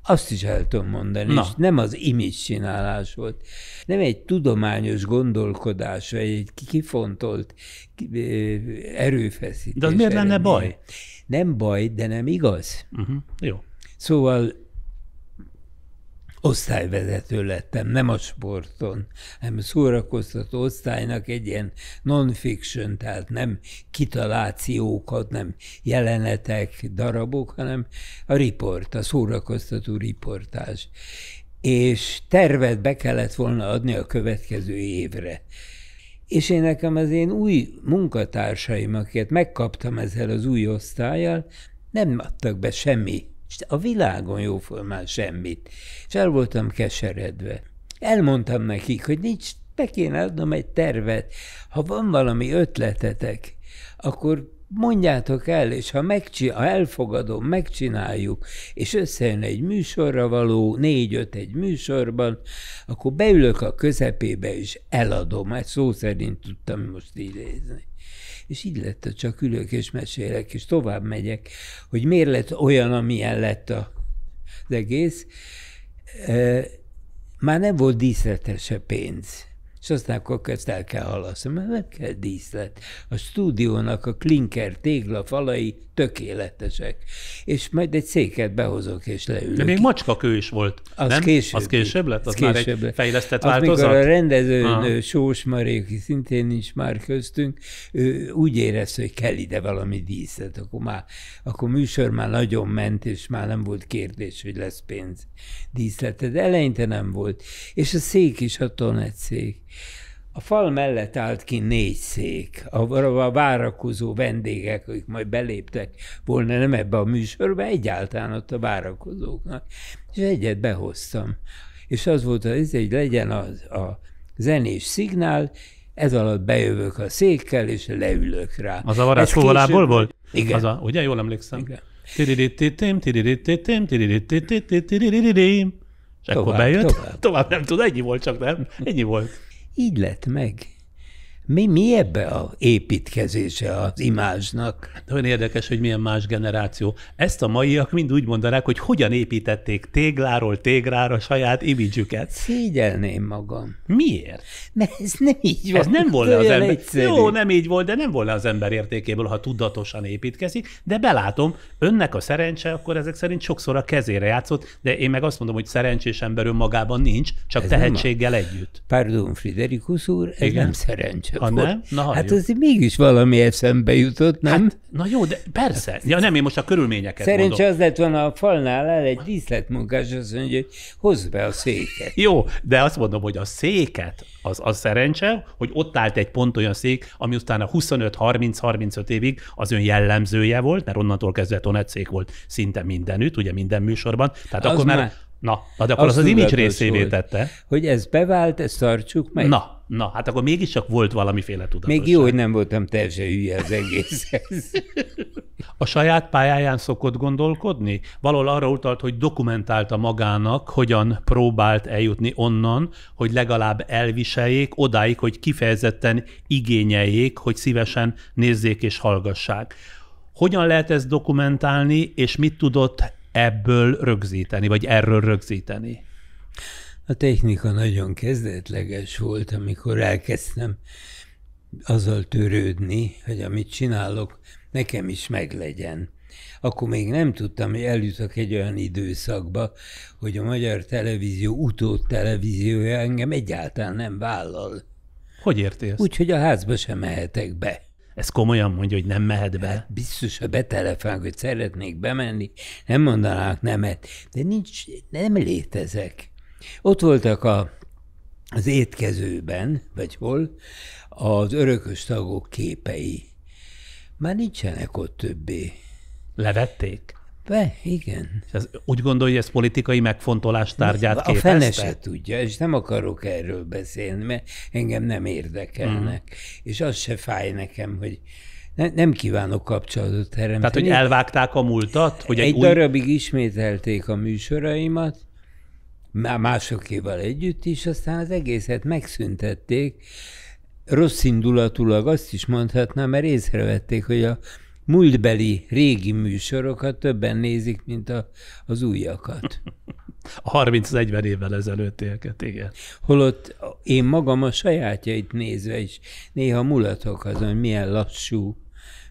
Azt is el tudom mondani, és nem az image csinálás volt. Nem egy tudományos gondolkodás, vagy egy kifontolt erőfeszítés. De az miért lenne baj? Nem baj, de nem igaz. Jó. Szóval osztályvezető lettem, nem a sporton, hanem a szórakoztató osztálynak egy ilyen non-fiction, tehát nem kitalációkat, nem jelenetek, darabok, hanem a riport, a szórakoztató riportás. És tervet be kellett volna adni a következő évre. És én nekem az én új munkatársaim, akiket megkaptam ezzel az új osztállyal, nem adtak be semmi. A világon jóformán semmit. És el voltam keseredve. Elmondtam nekik, hogy be kéne adnom egy tervet. Ha van valami ötletetek, akkor mondjátok el, és ha elfogadom, megcsináljuk, és összejön egy műsorra való, 4-5 egy műsorban, akkor beülök a közepébe, és eladom. Hát szó szerint tudtam most idézni. És így lett a Csak ülök és mesélek, és tovább megyek, hogy miért lett olyan, amilyen lett az egész. Már nem volt díszletre se pénz. És aztán akkor ezt el kell halasztani, mert nem kell díszlet. A stúdiónak a klinker tégla falai tökéletesek. És majd egy széket behozok és leülök. De még macskakő is volt, nem? Az később lett? Az már egy fejlesztett változat? Amikor a rendezőnő Sós Mari, aki szintén nincs már köztünk, ő úgy érezte, hogy kell ide valami díszlet. Akkor műsor már nagyon ment, és már nem volt kérdés, hogy lesz pénz díszlete. De eleinte nem volt. És a szék is a Tonet szék. A fal mellett állt ki 4 szék. A várakozó vendégek, akik majd beléptek volna nem ebbe a műsorba, egyáltalán ott a várakozóknak. És egyet behoztam. És az volt, hogy legyen a zenés szignál, ez alatt bejövök a székkel, és leülök rá. Az a varázsfúvalából volt? Igen. Ugye, jól emlékszem? Igen. És akkor bejött. Tovább nem tud, ennyi volt csak, nem? Ennyi volt. Így lett meg. Mi ebbe a építkezése az imázsnak? Olyan érdekes, hogy milyen más generáció. Ezt a maiak mind úgy mondanák, hogy hogyan építették tégláról téglára saját imidzsüket. Szégyelném magam. Miért? Mert ez nem így van. Ez nem volna az ember. Egyszerű. Jó, nem így volt, de nem volna az ember értékéből, ha tudatosan építkezik, de belátom, önnek a szerencse akkor ezek szerint sokszor a kezére játszott, de én meg azt mondom, hogy szerencsés ember önmagában nincs, csak ez tehetséggel együtt. Pardon, Friderikus úr, ez nem szerencse. se volt. Nem? Na, hát azért mégis valami eszembe jutott, nem? Hát, na jó, de persze. Ja nem, én most a körülményeket Szerencsé mondom. az lett volna a falnál el egy díszletmunkás, azt mondja, hogy hozd be a széket. Jó, de azt mondom, hogy a széket, az szerencse, hogy ott állt egy pont olyan szék, ami utána 25-30-35 évig az ön jellemzője volt, mert onnantól kezdve tonetszék volt szinte mindenütt, ugye minden műsorban. Tehát Az akkor már, már- de akkor az image tudatos részévé volt. tette. Hogy ez bevált, ezt tartsuk meg. Na, hát akkor mégiscsak volt valamiféle tudatosság. Még jó, hogy nem voltam teljesen hülye az egészhez. A saját pályáján szokott gondolkodni? Valahol arra utalt, hogy dokumentálta magának, hogyan próbált eljutni onnan, hogy legalább elviseljék, odáig, hogy kifejezetten igényeljék, hogy szívesen nézzék és hallgassák. Hogyan lehet ezt dokumentálni, és mit tudott ebből rögzíteni, vagy erről rögzíteni? A technika nagyon kezdetleges volt, amikor elkezdtem azzal törődni, hogy amit csinálok, nekem is meglegyen. Akkor még nem tudtam, hogy eljutok egy olyan időszakba, hogy a magyar televízió utódtelevíziója engem egyáltalán nem vállal. Hogy érti ezt? Úgyhogy a házba sem mehetek be. Ez komolyan mondja, hogy nem mehet be? Biztos, ha betelefonálok, hogy szeretnék bemenni, nem mondanák nemet, de nem létezek. Ott voltak az étkezőben, vagy hol, az örökös tagok képei. Már nincsenek ott többé. Levették? Igen. És úgy gondolja, hogy ez politikai megfontolás tárgyát A képezte? fene se tudja, és nem akarok erről beszélni, mert engem nem érdekelnek. És az se fáj nekem, hogy nem kívánok kapcsolatot teremteni. Tehát, hogy elvágták a múltat? Hogy egy darabig ismételték a műsoraimat, másokéval együtt is, aztán az egészet megszüntették. Rossz indulatulag azt is mondhatnám, mert észrevették, hogy a múltbeli régi műsorokat többen nézik, mint az újakat. A 30-40 évvel ezelőttieket, igen. Holott én magam a sajátjait nézve is néha mulatok azon, hogy milyen lassú,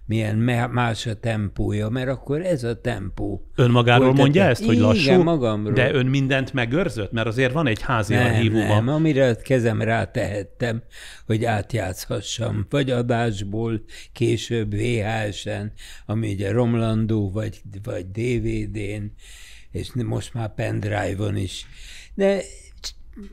milyen más a tempója, mert akkor ez a tempó. Önmagáról mondja ezt, hogy lassú? Igen, magamról. De ön mindent megőrzött? Mert azért van egy házi archívuma. Nem, amire a kezem rátehettem, hogy átjátszhassam, vagy adásból, később VHS-en, ami ugye romlandó, vagy DVD-n, és most már pendrive-on is. De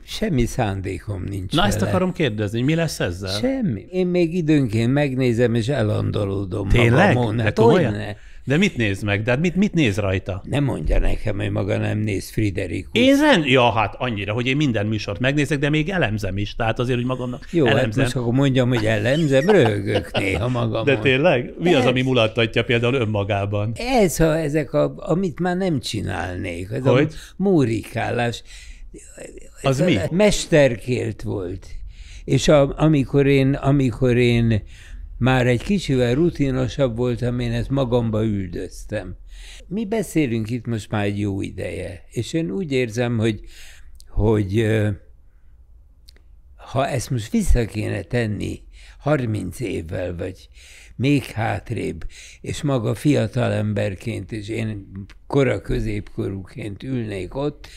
semmi szándékom nincs. Na, ezt vele. akarom kérdezni, mi lesz ezzel? Semmi. Én még időnként megnézem, és elandolódom Tényleg? magamon. De Hát komolyan? hogyne? De mit néz meg? De mit néz rajta? Nem mondja nekem, hogy maga nem néz Friderikus. Ja, hát annyira, hogy én minden műsort megnézek, de még elemzem is. Tehát azért, hogy magamnak Jó, hát elemzem. most akkor mondjam, hogy elemzem, röhögök néha magamon. De tényleg? Mi az, ami mulattatja például önmagában? Ezek, amit már nem csinálnék. Ez Hogy? a mórikálás. Az mi? Mesterkélt volt. És amikor én már egy kicsivel rutinosabb voltam, én ezt magamba üldöztem. Mi beszélünk itt most már egy jó ideje, és én úgy érzem, hogy ha ezt most vissza kéne tenni 30 évvel, vagy még hátrébb, és maga fiatal emberként, és én kora középkorúként ülnék ott,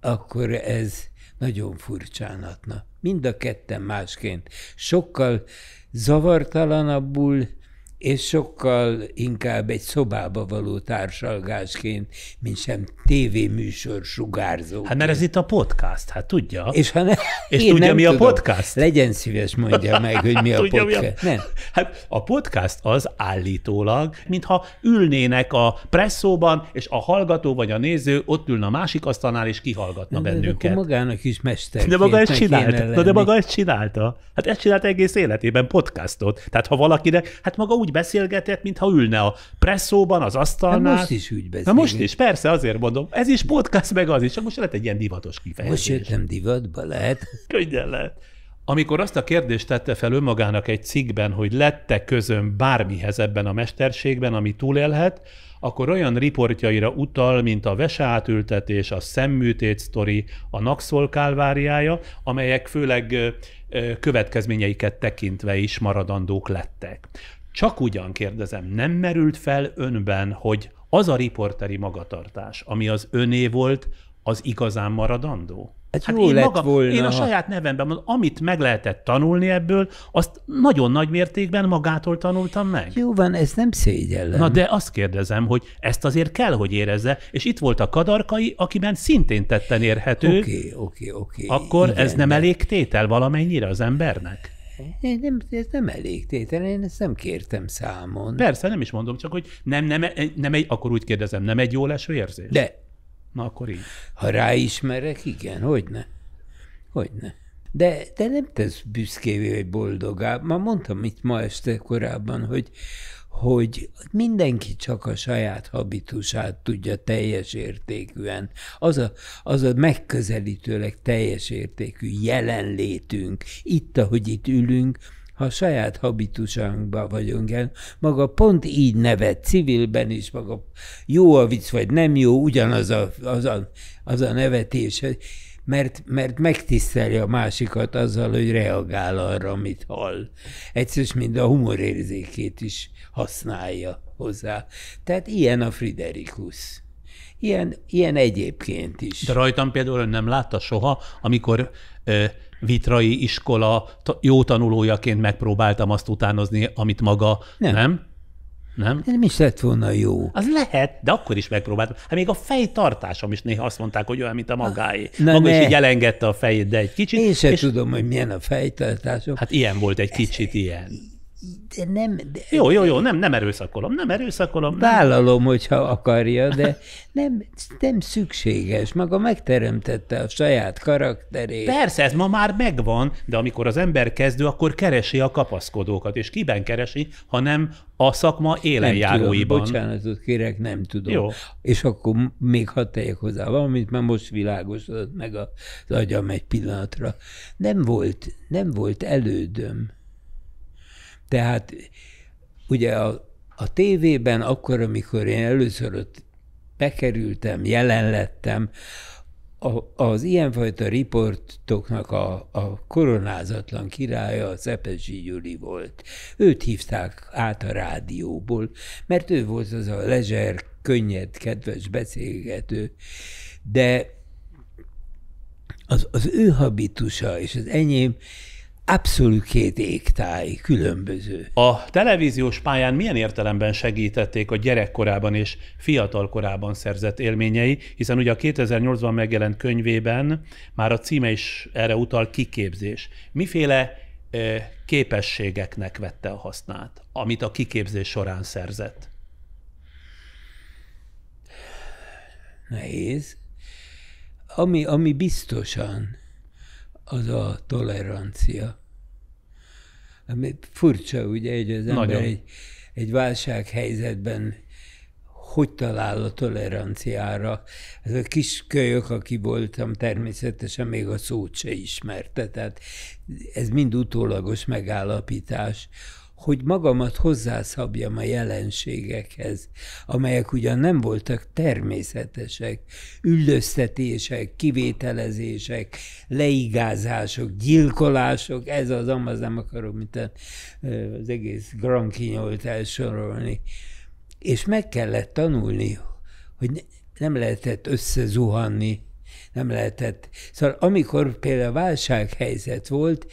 akkor ez nagyon furcsán hatna. Mind a ketten másként. Sokkal zavartalanabbul, és sokkal inkább egy szobába való társalgásként, mint sem tévéműsor sugárzó. Hát mert ez itt a podcast, hát tudja. És tudja, nem mi a tudom. podcast? Legyen szíves, mondja meg, hogy mi a Tudja, podcast. Nem. Hát a podcast az állítólag, mintha ülnének a presszóban, és a hallgató vagy a néző ott ülne a másik asztalnál, és kihallgatna De bennünket. akkor magának is mesterként. De maga ezt meg csinálta. kéne De lenni. maga ezt csinálta. Hát ezt csinálta egész életében, podcastot. Tehát ha valakinek, hát maga úgy beszélgetett, mintha ülne a presszóban, az asztalnál. Hát most is úgy Na beszélünk. most is, persze, azért mondom. Ez is podcast, meg az is. Csak most lett egy ilyen divatos kifejezés. Most jöttem divatba, lehet? Könnyen lehet. Amikor azt a kérdést tette fel önmagának egy cikkben, hogy lett-e közöm bármihez ebben a mesterségben, ami túlélhet, akkor olyan riportjaira utal, mint a veseátültetés, a szemműtét sztori, a Naxol kálváriája, amelyek főleg következményeiket tekintve is maradandók lettek. Csak ugyan kérdezem, nem merült fel önben, hogy az a riporteri magatartás, ami az öné volt, az igazán maradandó? Hát jó lett volna. Én a saját nevemben mondom, amit meg lehetett tanulni ebből, azt nagyon nagy mértékben magától tanultam meg. Jó van, ezt nem szégyellem. Na de azt kérdezem, hogy ezt azért kell, hogy érezze, és itt volt a Kadarkai, akiben szintén tetten érhető. Oké. Akkor igen, ez nem elég tétel valamennyire az embernek? Ez nem elég tétel, én ezt nem kértem számon. Persze, nem is mondom, csak hogy akkor úgy kérdezem, nem egy jó leső érzés? De. Na akkor így. Ha ráismerek, igen, hogyne. De nem tesz büszkévé vagy boldogá. Már mondtam itt ma este korábban, hogy mindenki csak a saját habitusát tudja teljes értékűen. Az a megközelítőleg teljes értékű jelenlétünk, itt, ahogy itt ülünk, ha a saját habitusánkban vagyunk el, maga pont így nevet, civilben is, maga jó a vicc, vagy nem jó, ugyanaz a nevetés, mert megtiszteli a másikat azzal, hogy reagál arra, amit hall. Egyszerűen mind a humorérzékét is használja hozzá. Tehát ilyen a Friderikus. Ilyen egyébként is. De rajtam például ön nem látta soha, amikor vitrai iskola jó tanulójaként megpróbáltam azt utánozni, amit maga nem? Nem is lett volna jó. Az lehet, de akkor is megpróbáltam. Hát még a fejtartásom is néha azt mondták, hogy olyan, mint a magáé. Na maga ne. is így elengedte a fejét, de egy kicsit. Én sem tudom, hogy milyen a fejtartásom. Hát ilyen volt egy kicsit ilyen. De nem... Jó, nem erőszakolom. Vállalom, hogyha akarja, de nem szükséges. Maga megteremtette a saját karakterét. Persze, ez ma már megvan, de amikor az ember kezdő, akkor keresi a kapaszkodókat. És kiben keresi, hanem a szakma élenjáróiban. Bocsánatot kérek, nem tudom. Jó. És akkor még hadd tegyek hozzá valamit, mert most világosodott meg az agyam egy pillanatra. Nem volt elődöm. Tehát ugye a tévében akkor, amikor én először ott bekerültem, jelen lettem, az ilyenfajta riportoknak a koronázatlan királya a Szepesi Gyuri volt. Őt hívták át a rádióból, mert ő volt az a lezser, könnyed, kedves beszélgető, de az ő habitusa és az enyém abszolút két égtáj, különböző. A televíziós pályán milyen értelemben segítették a gyerekkorában és fiatalkorában szerzett élményei, hiszen ugye a 2008-ban megjelent könyvében már a címe is erre utal, kiképzés. Miféle képességeknek vette a hasznát, amit a kiképzés során szerzett? Nehéz. Ami biztosan, az a tolerancia. Ami furcsa, ugye, hogy az ember egy válsághelyzetben hogy talál a toleranciára. Ez a kis kölyök, aki voltam, természetesen még a szót se ismerte. Tehát ez mind utólagos megállapítás, hogy magamat hozzászabjam a jelenségekhez, amelyek ugyan nem voltak természetesek, üldöztetések, kivételezések, leigázások, gyilkolások, ez az nem akarom, mint az egész Grand Quignolt elsorolni. És meg kellett tanulni, hogy nem lehetett összezuhanni, nem lehetett. Szóval amikor például válsághelyzet volt,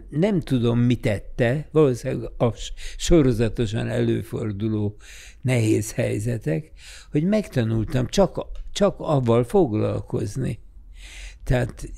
nem tudom, mit tette, valószínűleg a sorozatosan előforduló nehéz helyzetek, hogy megtanultam csak avval foglalkozni. Tehát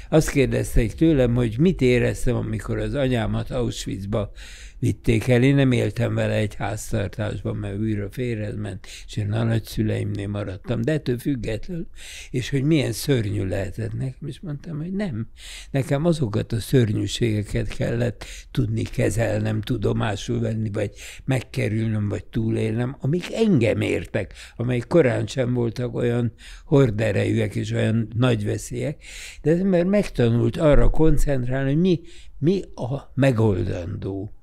azt kérdezték tőlem, hogy mit éreztem, amikor az anyámat Auschwitzba vitték el. Én nem éltem vele egy háztartásban, mert újra félrement, és én a nagyszüleimnél maradtam, de ettől függetlenül. És hogy milyen szörnyű lehetett nekem, és mondtam, hogy nem. Nekem azokat a szörnyűségeket kellett tudni kezelnem, tudomásul venni, vagy megkerülnöm, vagy túlélnem, amik engem értek, amelyek korán sem voltak olyan horderejűek és olyan nagy veszélyek, de az ember megtanult arra koncentrálni, hogy mi a megoldandó.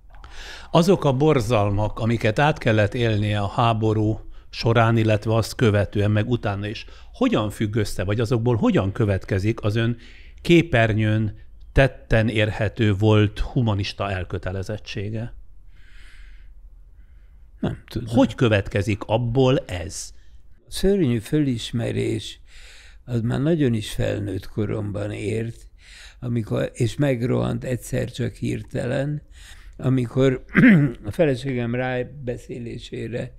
Azok a borzalmak, amiket át kellett élnie a háború során, illetve azt követően, meg utána is, hogyan függ össze, vagy azokból hogyan következik az ön képernyőn tetten érhető volt humanista elkötelezettsége? Nem tudom. Hogy következik abból ez? Szörnyű fölismerés, az már nagyon is felnőtt koromban ért, és megrohant egyszer csak hirtelen, amikor a feleségem rábeszélésére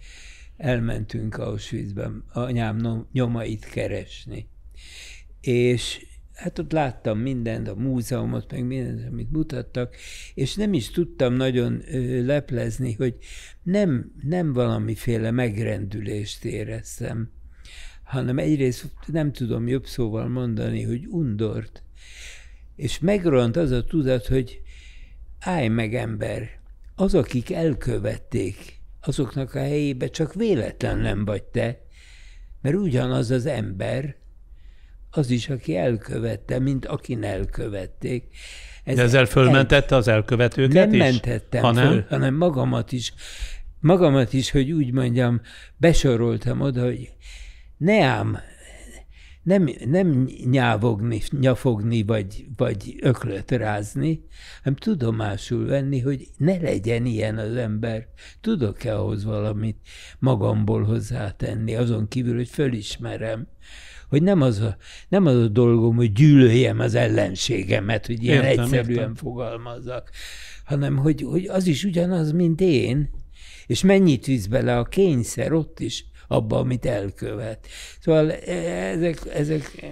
elmentünk Auschwitzben anyám nyomait keresni. És hát ott láttam mindent, a múzeumot, meg mindent, amit mutattak, és nem is tudtam nagyon leplezni, hogy nem valamiféle megrendülést éreztem, hanem egyrészt nem tudom jobb szóval mondani, hogy undort. És megrohant az a tudat, hogy állj meg, ember, az, akik elkövették, azoknak a helyébe csak véletlen nem vagy te, mert ugyanaz az ember, az is, aki elkövette, mint akin elkövették. De ezzel fölmentette az elkövetőket is? Nem mentettem föl, hanem magamat is, hogy úgy mondjam, besoroltam oda, hogy ne ám, nem nyafogni, vagy öklöt rázni, hanem tudomásul venni, hogy ne legyen ilyen az ember. Tudok-e ahhoz valamit magamból hozzátenni, azon kívül, hogy fölismerem, hogy nem az a dolgom, hogy gyűlöljem az ellenségemet, hogy ilyen egyszerűen fogalmazzak, hanem hogy az is ugyanaz, mint én, és mennyit visz bele a kényszer ott is, abba, amit elkövet. Szóval ezek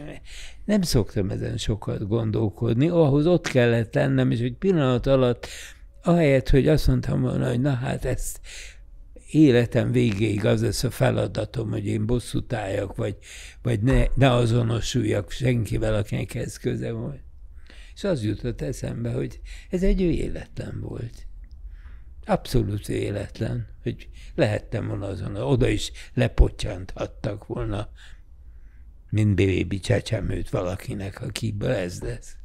nem szoktam ezen sokat gondolkodni, ahhoz ott kellett lennem, és egy pillanat alatt, ahelyett, hogy azt mondtam volna, hogy na hát ezt életem végéig az lesz a feladatom, hogy én bosszút álljak, vagy ne azonosuljak senkivel, akinek ez köze volt. És az jutott eszembe, hogy ez egy véletlen volt. Abszolút véletlen, hogy lehettem volna azon, oda is lepottyanthattak volna, mint bébi csecsemőt valakinek, akiből ez lesz.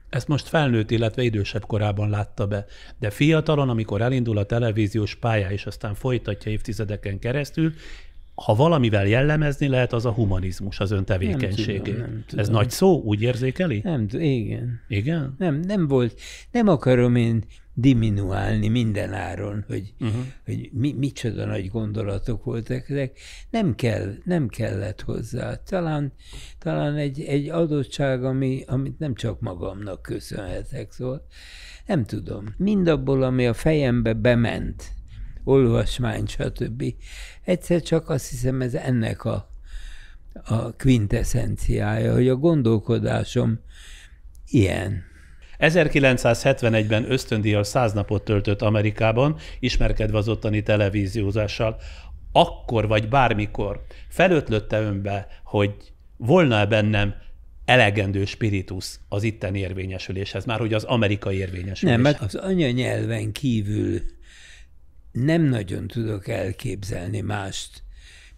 Ezt most felnőtt, illetve idősebb korában látta be, de fiatalon, amikor elindul a televíziós pálya, és aztán folytatja évtizedeken keresztül, ha valamivel jellemezni lehet, az a humanizmus, az ön tevékenységét. Nem tudom. Ez nagy szó, úgy érzékeli? Nem tudom, igen. Igen? Nem volt. Nem akarom én diminuálni minden áron, hogy micsoda nagy gondolatok voltak ezek. Nem kellett hozzá. Talán egy adottság, amit nem csak magamnak köszönhetek, szóval nem tudom. Mindabból, ami a fejembe bement, olvasmány, stb. Egyszer csak azt hiszem, ez ennek a quintessenciája, hogy a gondolkodásom ilyen. 1971-ben ösztöndíjjal 100 napot töltött Amerikában, ismerkedve az ottani televíziózással. Akkor vagy bármikor felötlötte önbe, hogy volna bennem elegendő spiritus az itteni érvényesüléshez, már hogy az amerikai érvényesüléshez. Nem, mert az anyanyelven kívül nem nagyon tudok elképzelni mást,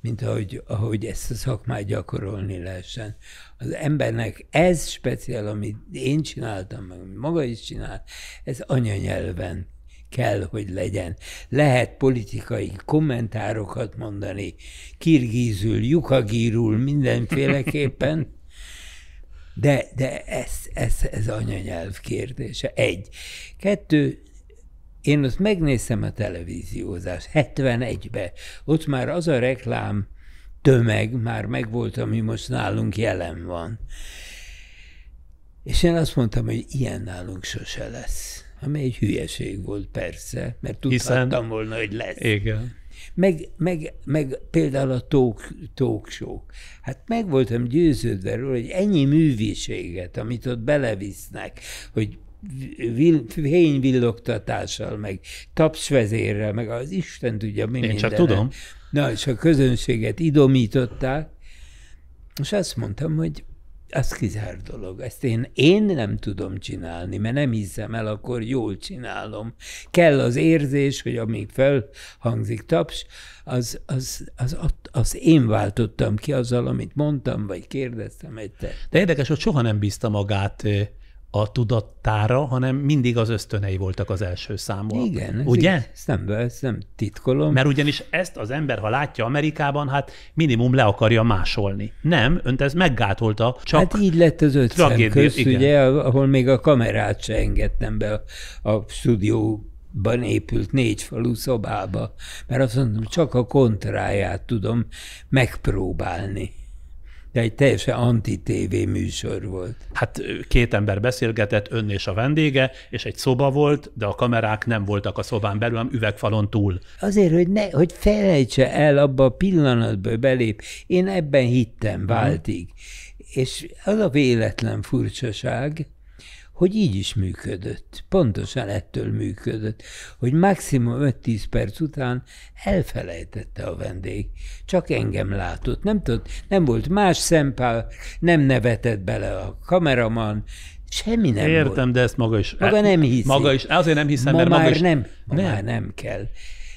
mint ahogy ezt a szakmát gyakorolni lehessen. Az embernek ez speciál, amit én csináltam, meg maga is csinál, ez anyanyelven kell, hogy legyen. Lehet politikai kommentárokat mondani, kirgízül, jukagírul, mindenféleképpen, de ez anyanyelv kérdése. 1. 2. Én ott megnéztem a televíziózást 71-ben. Ott már az a reklám tömeg már megvolt, ami most nálunk jelen van. És én azt mondtam, hogy ilyen nálunk sose lesz. Ami egy hülyeség volt persze, mert tudhattam volna, hogy lesz. Igen. Meg például a talk show. Hát meg voltam győződve róla, hogy ennyi műviséget, amit ott belevisznek, hogy fényvillogtatással, meg tapsvezérrel, meg az Isten tudja mi minden. Én csak tudom. Na, és a közönséget idomították, és azt mondtam, hogy az kizárt dolog. Ezt én nem tudom csinálni, mert nem hiszem el, akkor jól csinálom. Kell az érzés, hogy amíg felhangzik taps, az én váltottam ki azzal, amit mondtam, vagy kérdeztem egyszer. De érdekes, hogy soha nem bízta magát a tudattára, hanem mindig az ösztönei voltak az első számban. Igen. Ugye? Ezt nem titkolom. Mert ugyanis ezt az ember, ha látja Amerikában, hát minimum le akarja másolni. Nem, önt ez meggátolta, csak hát így lett az 5 szem közt, ugye, ahol még a kamerát se engedtem be a stúdióban épült 4 falú szobába, mert azt mondtam, csak a kontráját tudom megpróbálni. De egy teljesen anti-TV műsor volt. Hát két ember beszélgetett, ön és a vendége, és egy szoba volt, de a kamerák nem voltak a szobán belül, hanem üvegfalon túl. Azért, hogy felejtse el abba a pillanatba belép. Én ebben hittem váltig. És az a véletlen furcsaság, hogy így is működött. Pontosan ettől működött, hogy maximum 5-10 perc után elfelejtette a vendég. Csak engem látott. Nem tudott, nem volt más szempár, nem nevetett bele a kameraman, semmi nem volt. Értem, de ezt maga is... Maga nem hiszi. Maga is, azért nem hiszem, mert már maga is... már nem kell.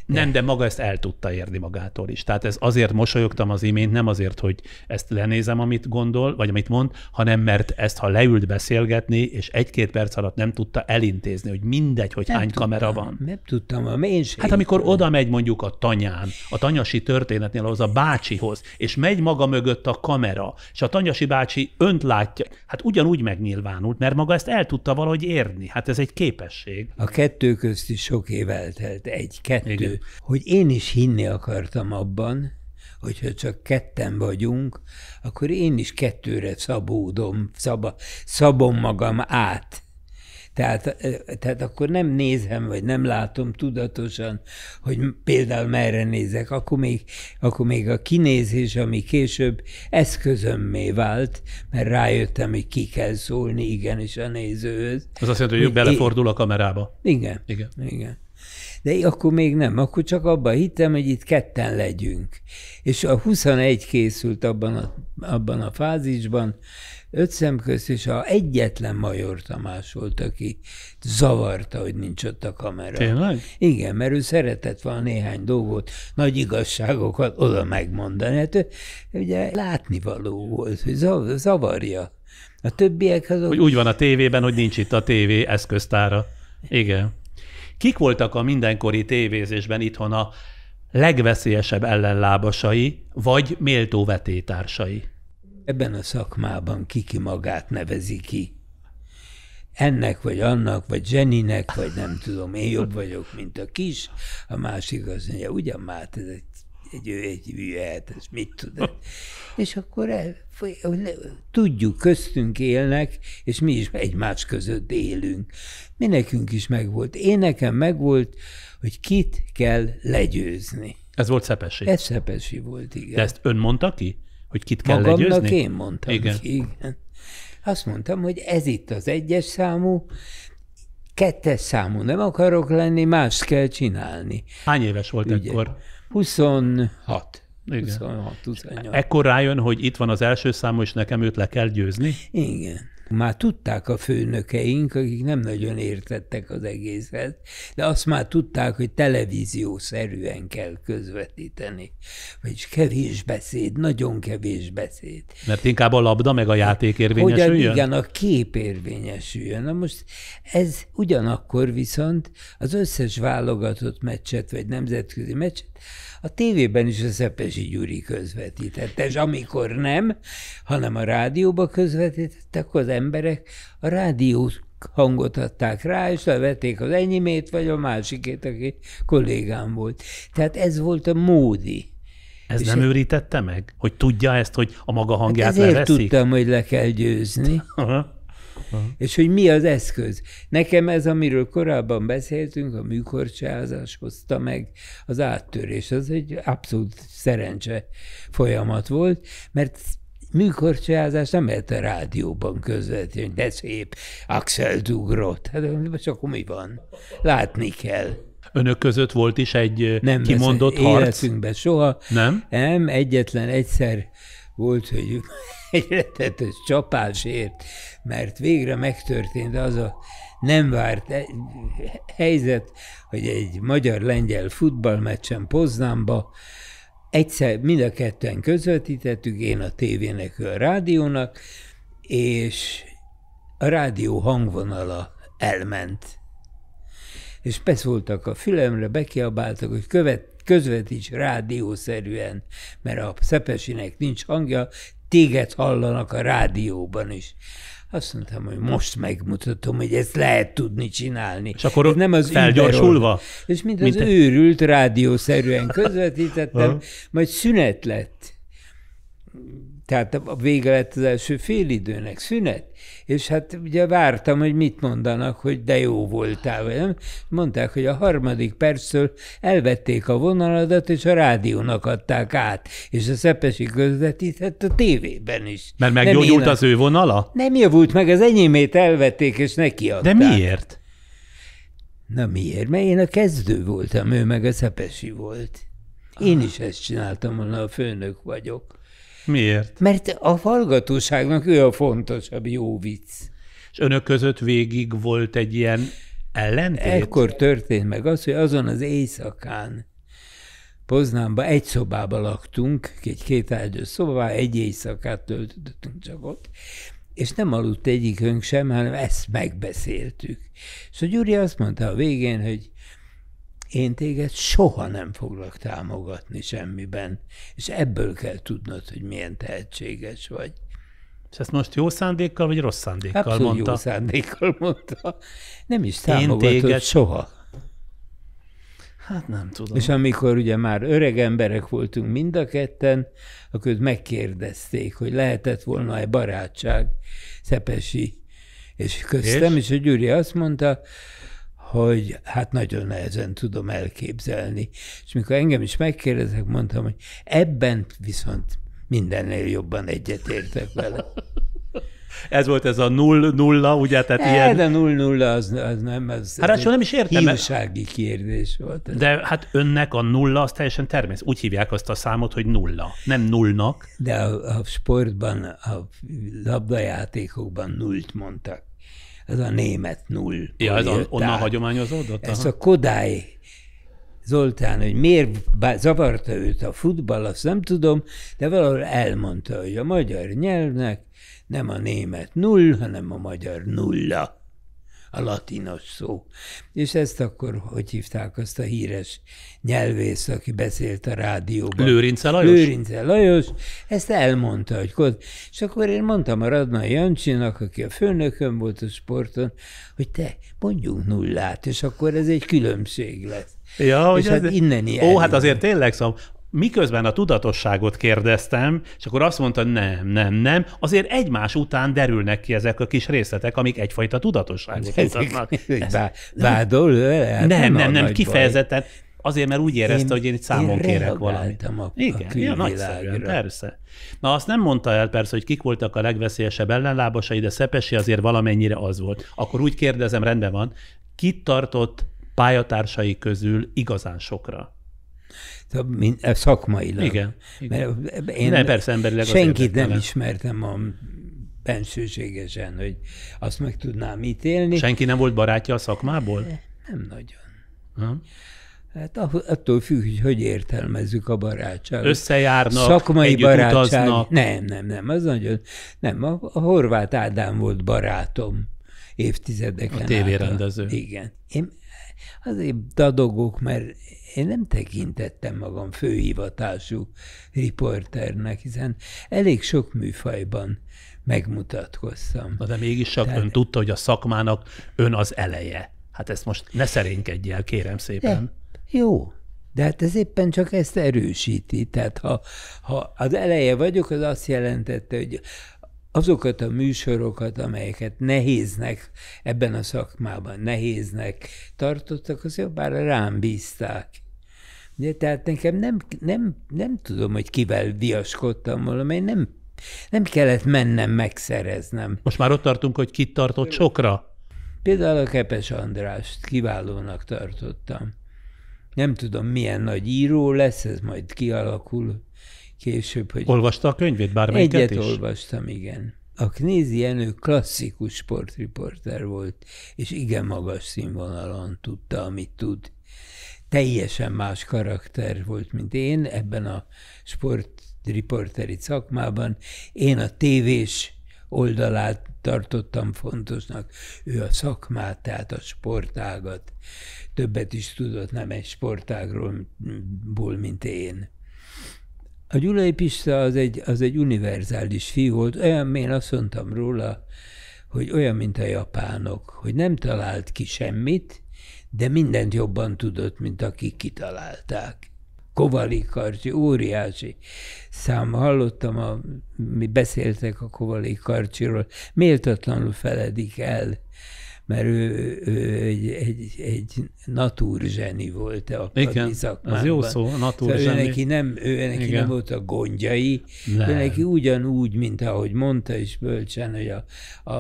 Nem, de maga ezt el tudta érni magától is. Tehát ez azért mosolyogtam az imént, nem azért, hogy ezt lenézem, amit gondol, vagy amit mond, hanem mert ezt, ha leült beszélgetni, és 1-2 perc alatt nem tudta elintézni, hogy mindegy, hogy hány kamera van. Nem tudtam, a mélység. Hát amikor oda megy mondjuk a tanyán, a tanyasi történetnél ahhoz a bácsihoz, és megy maga mögött a kamera, és a tanyasi bácsi önt látja, hát ugyanúgy megnyilvánult, mert maga ezt el tudta valahogy érni. Hát ez egy képesség. A kettő közt is sok év eltelt, 1-2. Igen. Hogy én is hinni akartam abban, hogyha csak ketten vagyunk, akkor én is 2-re szabom magam át. Tehát akkor nem nézem, vagy nem látom tudatosan, hogy például merre nézek, akkor még a kinézés, ami később eszközömmé vált, mert rájöttem, hogy ki kell szólni igenis a nézőhöz. Az azt jelenti, hogy belefordul a kamerába. Igen. De akkor még nem, akkor csak abban hittem, hogy itt ketten legyünk. És a 21 készült abban a fázisban, 5 szem közt, és egyetlen Major Tamás volt, aki zavarta, hogy nincs ott a kamera. Tényleg? Igen, mert ő szeretett volna néhány dolgot, nagy igazságokat oda megmondani. Hát ő ugye látnivaló volt, hogy zavarja. A többiek azok... Hogy úgy van a tévében, hogy nincs itt a tévé eszköztára. Igen. Kik voltak a mindenkori tévézésben itthon a legveszélyesebb ellenlábasai, vagy méltó vetélytársai? Ebben a szakmában ki magát nevezi ki. Ennek, vagy annak, vagy Zseninek, vagy nem tudom, én jobb vagyok, mint a kis, a másik azt mondja, ugyan már, ez egy hülye, ez mit tud? És akkor tudjuk, köztünk élnek, és mi is egymás között élünk. Mi nekünk is megvolt. Nekem megvolt, hogy kit kell legyőzni. Ez volt Szepesi? Ez Szepesi volt, igen. De ezt ön mondta ki? Hogy kit kell magamnak legyőzni? Én mondtam igen. Ki, igen. Azt mondtam, hogy ez itt az 1-es számú, 2-es számú nem akarok lenni, mást kell csinálni. Hány éves volt ekkor? 26. Igen. 26-28. Ekkor rájön, hogy itt van az első számú, és nekem őt le kell győzni? Igen. Már tudták a főnökeink, akik nem nagyon értettek az egészet, de azt már tudták, hogy televíziószerűen kell közvetíteni. Vagyis kevés beszéd, nagyon kevés beszéd. Mert inkább a labda meg a játék érvényesüljön? Hogy igen, a kép érvényesüljön. Na most ez ugyanakkor viszont az összes válogatott meccset, vagy nemzetközi meccset, a tévében is a Szepesi Gyuri közvetítette, és amikor nem, hanem a rádióba közvetítette, akkor az emberek a rádió hangot adták rá, és levették az enyémét, vagy a másikét, aki kollégám volt. Tehát ez volt a módi. Ez nem őrítette meg? Hogy tudja ezt, hogy a maga hangját hát ezért leveszik? tudtam, hogy le kell győzni. És hogy mi az eszköz. Nekem ez, amiről korábban beszéltünk, a műkorcsolyázás hozta meg az áttörés. Az egy abszolút szerencse folyamat volt, mert műkorcsolyázás nem lehet a rádióban közvetíteni, de szép, Axel ugrott. Hát csak mi van? Látni kell. Önök között volt is egy nem kimondott harc? Életünkben soha. Nem? Nem, egyetlen egyszer volt, hogy egy rettetes csapásért, mert végre megtörtént az a nem várt helyzet, hogy egy magyar-lengyel futballmeccsen Poznanba egyszer mind a ketten közvetítettük, én a tévének, ő a rádiónak, és a rádió hangvonala elment. És beszóltak a fülemre, bekiabáltak, hogy közvetíts rádiószerűen, mert a Szepesinek nincs hangja, téged hallanak a rádióban is. Azt mondtam, hogy most megmutatom, hogy ezt lehet tudni csinálni. És akkor nem az felgyorsulva? És mint az őrült rádiószerűen közvetítettem, majd szünet lett. Tehát a vége lett az első félidőnek, szünet, és hát ugye vártam, hogy mit mondanak, hogy de jó voltál, vagy nem. Mondták, hogy a 3. perctől elvették a vonaladat, és a rádiónak adták át, és a Szepesi közvetített a tévében is. Mert meggyógyult az ő vonala? Nem javult meg, az enyémét elvették, és nekiadták. De miért? Na miért? Mert én a kezdő voltam, ő meg a Szepesi volt. Én is ezt csináltam volna, a főnök vagyok. Miért? Mert a hallgatóságnak ő a fontosabb, jó vicc. És önök között végig volt egy ilyen ellentét? Ekkor történt meg az, hogy azon az éjszakán Poznánban egy szobában laktunk, egy kétágyas szobában, egy éjszakát töltöttünk csak ott, és nem aludt egyikünk sem, hanem ezt megbeszéltük. És a Gyuri azt mondta a végén, hogy én téged soha nem foglak támogatni semmiben, és ebből kell tudnod, hogy milyen tehetséges vagy. És ezt most jó szándékkal, vagy rossz szándékkal Abszolút mondta? jó szándékkal mondta. Nem is támogatott soha. Hát nem tudom. És amikor ugye már öreg emberek voltunk mind a ketten, akkor megkérdezték, hogy lehetett volna egy barátság Szepesi és köztem, és a Gyuri azt mondta, hogy hát nagyon nehezen tudom elképzelni. És mikor engem is megkérdezek, mondtam, hogy ebben viszont mindennél jobban egyetértek vele. Ez volt ez a 0-0, ugye? Tehát ilyen... De 0-0 az nem, az hát nem is értem. hívsági kérdés volt. Ez. De hát önnek a 0 az teljesen természetes. Úgy hívják azt a számot, hogy 0. Nem nullnak. De a sportban, a labdajátékokban 0-t mondtak. Ez a német 0. Ja, ez onnan hagyományozódott? Ezt a Kodály Zoltán, hogy miért zavarta őt a futball, azt nem tudom, de valahol elmondta, hogy a magyar nyelvnek nem a német 0, hanem a magyar 0. A latinos szó. És ezt akkor, hogy hívták azt a híres nyelvészt, aki beszélt a rádióban? Lőrince Lajos? Lőrince Lajos. Ezt elmondta, hogy és akkor én mondtam a Radnai Jancsinak, aki a főnököm volt a sporton, hogy te mondjunk 0-át, és akkor ez egy különbség lesz. Ja, és hát inneni hát azért tényleg, szóval miközben a tudatosságot kérdeztem, és akkor azt mondta, nem, azért egymás után derülnek ki ezek a kis részletek, amik egyfajta tudatosságot mutatnak. Vádol? Nem, kifejezetten. Azért, mert úgy érezte, hogy én itt számon kérek valamit. Igen, nagyszerűen, persze. Na, azt nem mondta el persze, hogy kik voltak a legveszélyesebb ellenlábasai, de Szepesi azért valamennyire az volt. Akkor úgy kérdezem, rendben van, kit tartott pályatársai közül igazán sokra? Szakmailag. Igen. Mert én persze emberileg senkit nem ismertem a bensőségesen, hogy azt meg tudnám ítélni. Senki nem volt barátja a szakmából? Nem nagyon. Hát attól függ, hogy értelmezzük a barátságot. Összejárnak, szakmai együtt barátság. utaznak. Nem, az nagyon... Nem, a Horváth Ádám volt barátom évtizedeken A tévérendező. Igen. Én azért dadogok, mert én nem tekintettem magam főhivatású riporternek, hiszen elég sok műfajban megmutatkoztam. De mégis csak ön tudta, hogy a szakmának ön az eleje. Hát ezt most ne szerénykedj el, kérem szépen. De, jó, de hát ez éppen csak ezt erősíti. Tehát ha az eleje vagyok, az azt jelentette, hogy azokat a műsorokat, amelyeket nehéznek ebben a szakmában, nehéznek tartottak, az jobbára rám bízták. Ugye, tehát nekem nem tudom, hogy kivel viaskodtam volna, mert nem kellett mennem megszereznem. Most már ott tartunk, hogy kit tartott sokra? Például a Kepes Andrást kiválónak tartottam. Nem tudom, milyen nagy író lesz, ez majd kialakul később. Hogy olvasta a könyvét bármelyiket is? Egyet olvastam, igen. A Knézi Jenő klasszikus sportriporter volt, és igen magas színvonalon tudta, amit tud. Teljesen más karakter volt, mint én ebben a sportriporteri szakmában. Én a tévés oldalát tartottam fontosnak, ő a szakmát, tehát a sportágat. Többet is tudott, nem egy sportágról, mint én. A Gyulai Pista az egy univerzális fiú volt, olyan, én azt mondtam róla, hogy olyan, mint a japánok, hogy nem talált ki semmit, de mindent jobban tudott, mint akik kitalálták. Kovalik Karcsi, óriási szám. Hallottam, mi beszéltek a Kovalik Karcsiról, méltatlanul feledik el, mert ő egy natúrzseni volt a szakmában. Az jó szó, natúrzseni. Szóval ő neki nem volt a gondjai, ő neki ugyanúgy, mint ahogy mondta is bölcsen, hogy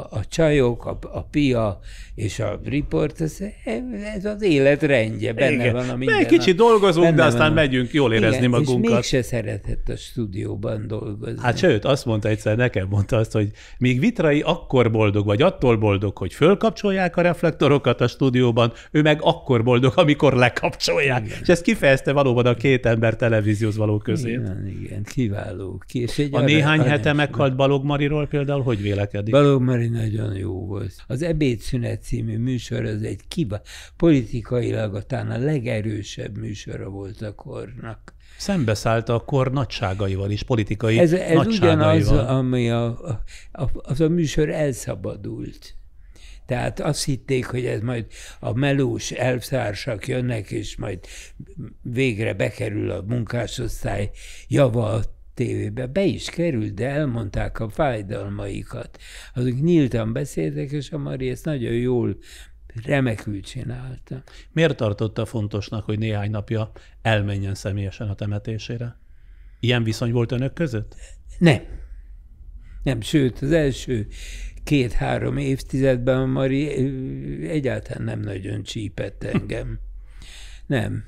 a csajok, a pia és a riport, ez az élet rendje, benne van a minden. Kicsit dolgozunk, de aztán megyünk jól érezni magunkat. És mégse szeretett a stúdióban dolgozni. Hát sőt, azt mondta egyszer, nekem mondta azt, hogy még Vitrai akkor boldog, vagy attól boldog, hogy fölkapcsolják a reflektorokat a stúdióban, ő meg akkor boldog, amikor lekapcsolják. Igen. És ezt kifejezte valóban a két ember televízióhoz való közé. Igen, kiváló. A néhány hete meghalt Balogh Mariról például hogy vélekedik? Balogh Mari nagyon jó volt. Az Ebédszünet című műsor az egy politikailag talán a legerősebb műsora volt a kornak. Szembeszállt a kor nagyságaival is, politikai ez nagyságaival. Ez ugyanaz, ami az a műsor elszabadult. Tehát azt hitték, hogy ez majd a melós elvtársak jönnek, és majd végre bekerül a munkásosztály java a tévébe. Be is került, de elmondták a fájdalmaikat. Azok nyíltan beszéltek, és a Mari ezt nagyon jól, remekül csinálta. Miért tartotta fontosnak, hogy néhány napja elmenjen személyesen a temetésére? Ilyen viszony volt önök között? Nem, sőt, az első 2-3 évtizedben a Mari egyáltalán nem nagyon csípett engem. Nem.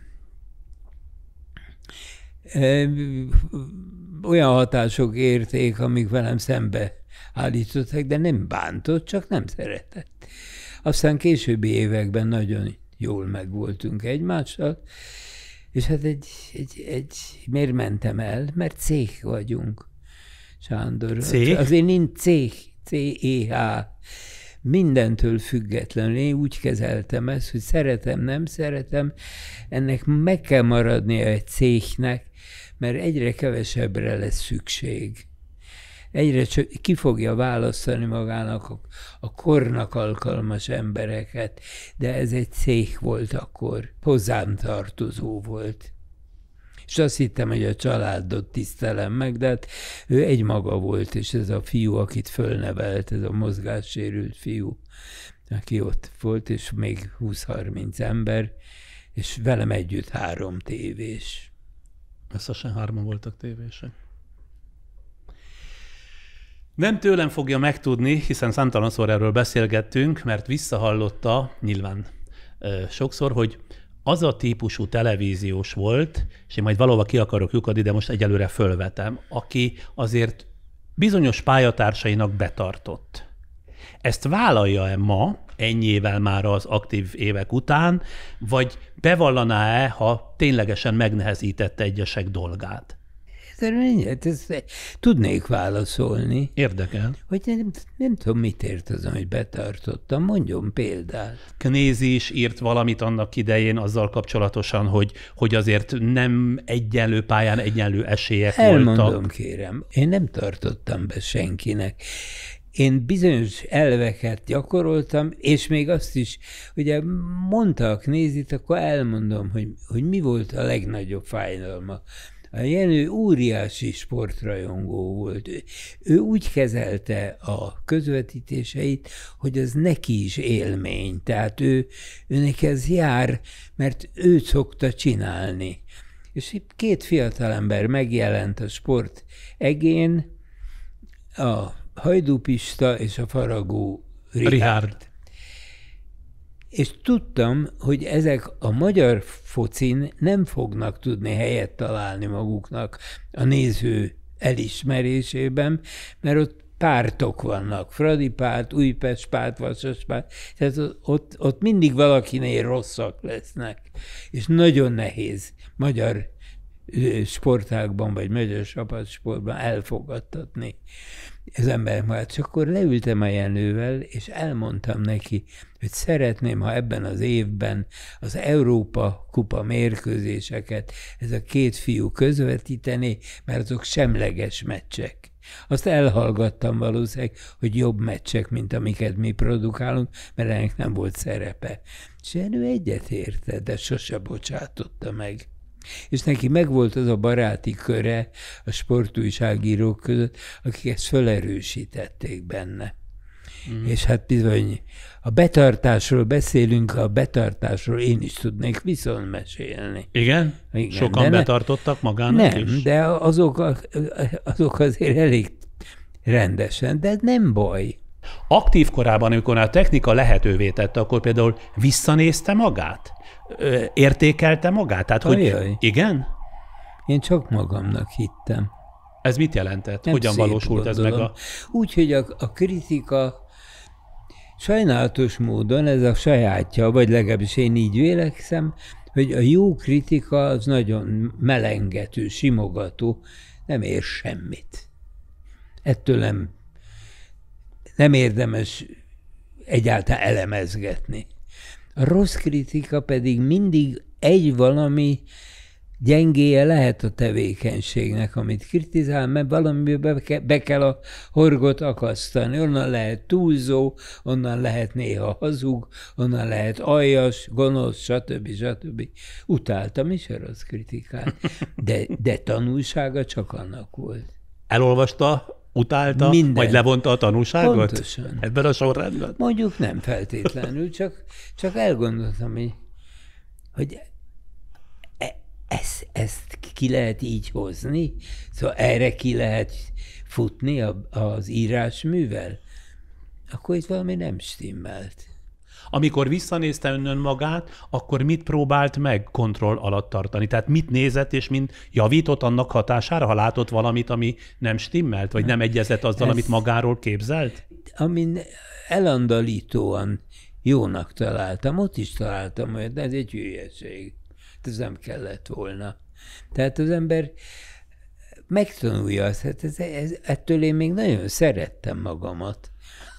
Olyan hatások érték, amik velem szembe állítottak, de nem bántott, csak nem szeretett. Aztán későbbi években nagyon jól megvoltunk egymással, és hát miért mentem el? Mert cég vagyunk, Sándor. Cég? Azért nincs cég. C-E-H. Mindentől függetlenül. Én úgy kezeltem ezt, hogy szeretem, nem szeretem, ennek meg kell maradnia egy cégnek, mert egyre kevesebbre lesz szükség. Egyre ki fogja választani magának a kornak alkalmas embereket, de ez egy cég volt akkor, hozzám tartozó volt. És azt hittem, hogy a családot tisztelem meg, de hát ő egymaga volt, és ez a fiú, akit fölnevelt, ez a mozgássérült fiú, aki ott volt, és még 20-30 ember, és velem együtt 3 tévés. Összesen 3 voltak tévések. Nem tőlem fogja megtudni, hiszen számtalanszor erről beszélgettünk, mert visszahallotta nyilván sokszor, hogy az a típusú televíziós volt, és én majd valahova ki akarok lyukadni, de most egyelőre fölvetem, aki azért bizonyos pályatársainak betartott. Ezt vállalja-e ma, ennyivel már az aktív évek után, vagy bevallaná-e, ha ténylegesen megnehezítette egyesek dolgát? Ezt tudnék válaszolni. Érdekel. Hogy nem tudom, mit ért azon, hogy betartottam. Mondjon példát. Knézi is írt valamit annak idején azzal kapcsolatosan, hogy azért nem egyenlő pályán egyenlő esélyek voltak. Elmondom, kérem, én nem tartottam be senkinek. Én bizonyos elveket gyakoroltam, és még azt is, ugye mondta a Knézit, akkor elmondom, hogy mi volt a legnagyobb fájdalma. A Jenő óriási sportrajongó volt. Ő úgy kezelte a közvetítéseit, hogy az neki is élmény. Tehát őnek ez jár, mert ő szokta csinálni. És itt 2 fiatalember megjelent a sport egén, a Hajdú Pista és a Faragó Richárd. És tudtam, hogy ezek a magyar focin nem fognak tudni helyet találni maguknak a néző elismerésében, mert ott pártok vannak. Fradi párt, Újpest párt, Vasas párt. Tehát ott mindig valakinél rosszak lesznek. És nagyon nehéz magyar sportágban, vagy magyar csapatsportban elfogadtatni az ember magát. Csak akkor leültem a Jenővel, és elmondtam neki, hogy szeretném, ha ebben az évben az Európa kupa mérkőzéseket ez a 2 fiú közvetíteni, mert azok semleges meccsek. Azt elhallgattam valószínűleg, hogy jobb meccsek, mint amiket mi produkálunk, mert ennek nem volt szerepe. És Jenő egyetértett, de sose bocsátotta meg. És neki megvolt az a baráti köre a sportújságírók között, akik ezt felerősítették benne. És hát bizony, a betartásról beszélünk, a betartásról én is tudnék viszont mesélni. Igen? Sokan betartottak magának nem, is? de azok azért elég rendesen, de nem baj. Aktív korában, amikor a technika lehetővé tette, akkor például visszanézte magát? Értékelte magát? Tehát, hogy igen? Én csak magamnak hittem. Ez mit jelentett? Nem hogyan valósult ez meg a... Úgy, hogy a kritika sajnálatos módon, ez a sajátja, vagy legalábbis én így vélekszem, hogy a jó kritika az nagyon melengető, simogató, nem ér semmit. Ettől nem érdemes egyáltalán elemezgetni. A rossz kritika pedig mindig egy valami gyengéje lehet a tevékenységnek, amit kritizál, mert valamiben be kell a horgot akasztani. Onnan lehet túlzó, onnan lehet néha hazug, onnan lehet aljas, gonosz, stb. Utáltam is a rossz kritikát, de tanulsága csak annak volt. Elolvasta, utálta, minden. Vagy levonta a tanulságot? Pontosan. Ebben a sorrendben? Mondjuk nem feltétlenül, csak elgondoltam, hogy ezt ki lehet így hozni? Szóval erre ki lehet futni az írásművel? Akkor itt valami nem stimmelt. Amikor visszanézte önnön magát, akkor mit próbált meg kontroll alatt tartani? Tehát mit nézett és mint javított annak hatására, ha látott valamit, ami nem stimmelt, vagy nem egyezett azzal, amit magáról képzelt? Amin elandalítóan jónak találtam, ott is találtam, hogy ez egy hülyeség. Ez nem kellett volna. Tehát az ember megtanulja azt, hát ettől én még nagyon szerettem magamat.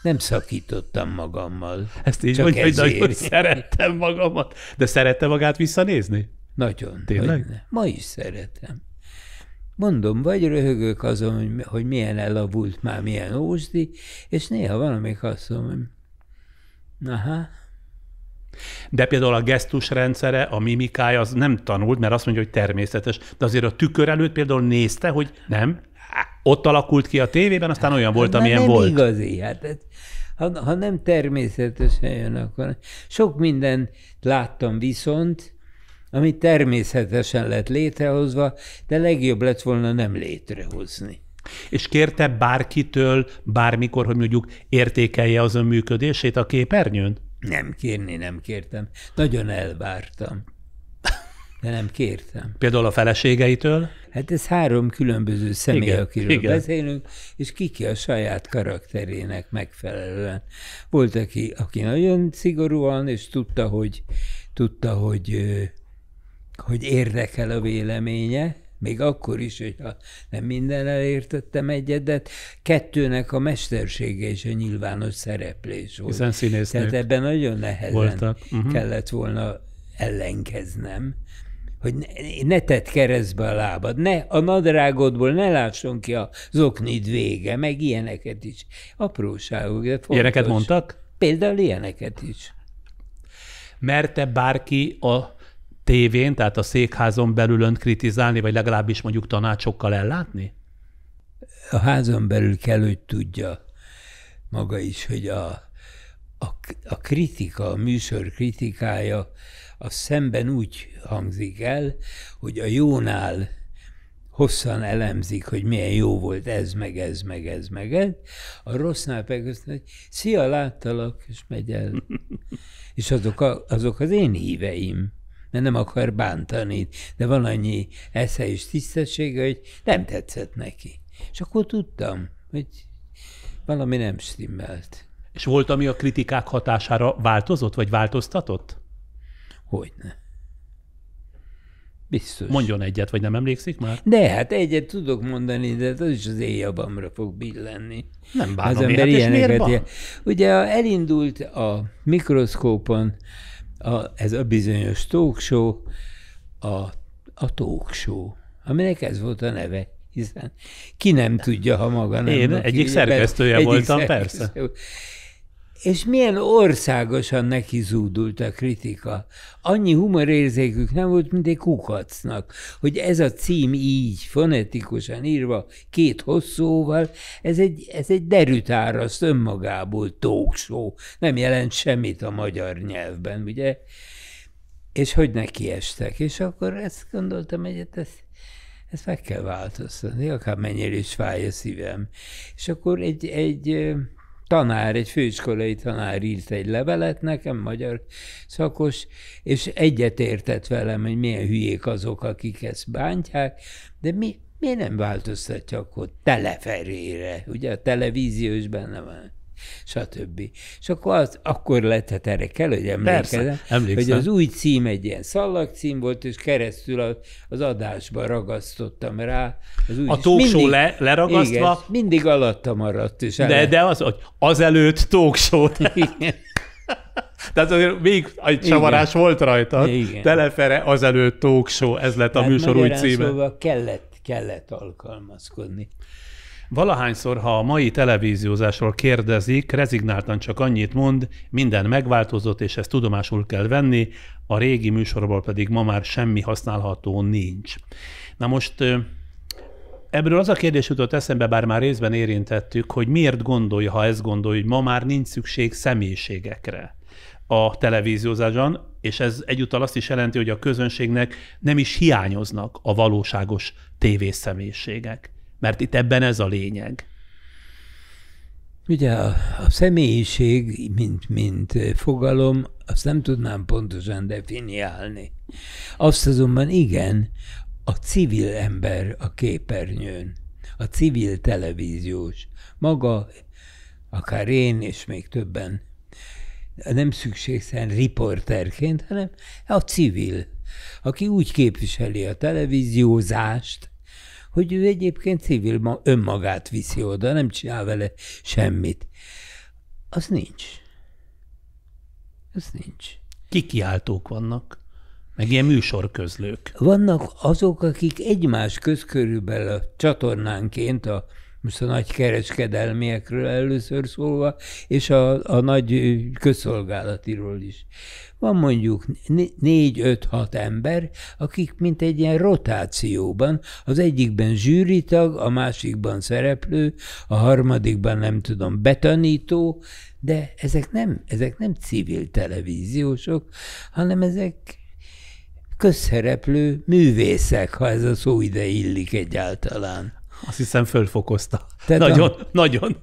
Nem szakítottam magammal. Ezt így mondja, hogy nagyon szerettem magamat. De szerette magát visszanézni? Nagyon. Tényleg? Ma is szeretem. Mondom, vagy röhögök azon, hogy milyen elavult már, milyen ósdi, és néha valamelyik azt mondom, hogy aha. De például a gesztusrendszere, a mimikája az nem tanult, mert azt mondja, hogy természetes. De azért a tükör előtt például nézte, hogy nem, ott alakult ki a tévében, aztán olyan volt, amilyen nem volt. Nem igazi, hát ha nem természetesen jön, akkor sok mindent láttam viszont, ami természetesen lett létrehozva, de legjobb lett volna nem létrehozni. És kérte bárkitől bármikor, hogy mondjuk értékelje az ön működését a képernyőn? Nem kértem. Nagyon elvártam. De nem kértem. Például a feleségeitől? Hát ez 3 különböző személy, igen, akiről igen. beszélünk, és ki a saját karakterének megfelelően. Volt, aki nagyon szigorúan, és tudta, hogy érdekel a véleménye, még akkor is, hogyha nem mindennel értettem egyet, de 2 a mestersége és a nyilvános szereplés volt. Hiszen színésznők tehát ebben nagyon nehezen voltak. Kellett volna ellenkeznem, hogy ne tedd keresztbe a lábad, a nadrágodból ne lásson ki az oknid vége, meg ilyeneket is. Apróságok, de fontos. Ilyeneket mondtak? Például ilyeneket is. Merte bárki a tévén, tehát a székházon belül önt kritizálni, vagy legalábbis mondjuk tanácsokkal ellátni? A házon belül kell, hogy tudja maga is, hogy a kritika, a műsor kritikája, az szemben úgy hangzik el, hogy a jónál hosszan elemzik, hogy milyen jó volt ez, meg ez, meg ez, meg ez. A rossznál pedig azt mondja, hogy szia, láttalak, és megy el. És azok az én híveim, mert nem akar bántani, de van annyi esze és tisztessége, hogy nem tetszett neki. És akkor tudtam, hogy valami nem stimmelt. És volt, ami a kritikák hatására változott, vagy változtatott? Hogyne. Biztos. Mondjon egyet, vagy nem emlékszik már? De hát egyet tudok mondani, de az is az éjjabamra fog billenni. Nem bánom, az ember és miért van? Ugye elindult a mikroszkópon ez a bizonyos talk show, a talk show, aminek ez volt a neve, hiszen ki nem tudja, ha maga nem. Én egyik szerkesztője voltam, persze. És milyen országosan neki zúdult a kritika. Annyi humorérzékük nem volt, mint egy kukacnak, hogy ez a cím így, fonetikusan írva, 2 hosszúval, ez egy derűtáraszt önmagából talk show. Nem jelent semmit a magyar nyelvben, ugye? És hogy nekiestek. És akkor ezt gondoltam, hogy ezt meg kell változtatni, akár mennyire is fáj a szívem. És akkor egy tanár, egy főiskolai tanár írt egy levelet nekem, magyar szakos, és egyetértett velem, hogy milyen hülyék azok, akik ezt bántják, de miért nem változtatja akkor Teleferére, ugye a televízió is benne van, stb. És akkor lett, hát erre kell, hogy emlékezem, hogy az új cím egy ilyen szallagcím volt, és keresztül az adásba ragasztottam rá. A talk show leragasztva? Igen, mindig alatta maradt. És de azelőtt talk show. Tehát azért még egy csavarás volt rajta. Igen. Telefere azelőtt talk show, ez lett a műsor új címe. Szóval kellett alkalmazkodni. Valahányszor, ha a mai televíziózásról kérdezik, rezignáltan csak annyit mond, minden megváltozott, és ezt tudomásul kell venni, a régi műsorból pedig ma már semmi használható nincs. Na most ebből az a kérdés jutott eszembe, bár már részben érintettük, hogy miért gondolja, ha ezt gondolja, hogy ma már nincs szükség személyiségekre a televíziózásban, és ez egyúttal azt is jelenti, hogy a közönségnek nem is hiányoznak a valóságos tévészemélységek. Mert itt ebben ez a lényeg. Ugye a személyiség, mint fogalom, azt nem tudnám pontosan definiálni. Azt azonban igen, a civil ember a képernyőn, a civil televíziós, maga, akár én és még többen, nem szükségszerűen riporterként, hanem a civil, aki úgy képviseli a televíziózást, hogy ő egyébként civil önmagát viszi oda, nem csinál vele semmit. Az nincs. Az nincs. Kikiáltók vannak, meg ilyen műsorközlők. Vannak azok, akik egymás köz körülbelül a csatornánként, most a nagy kereskedelmiekről először szólva, és a nagy közszolgálatiról is. Van mondjuk 4-5-6 ember, akik mint egy ilyen rotációban, az egyikben zsűritag, a másikban szereplő, a harmadikban nem tudom, betanító, de ezek nem civil televíziósok, hanem ezek közszereplő művészek, ha ez a szó ide illik egyáltalán. Azt hiszem fölfokozta. Nagyon.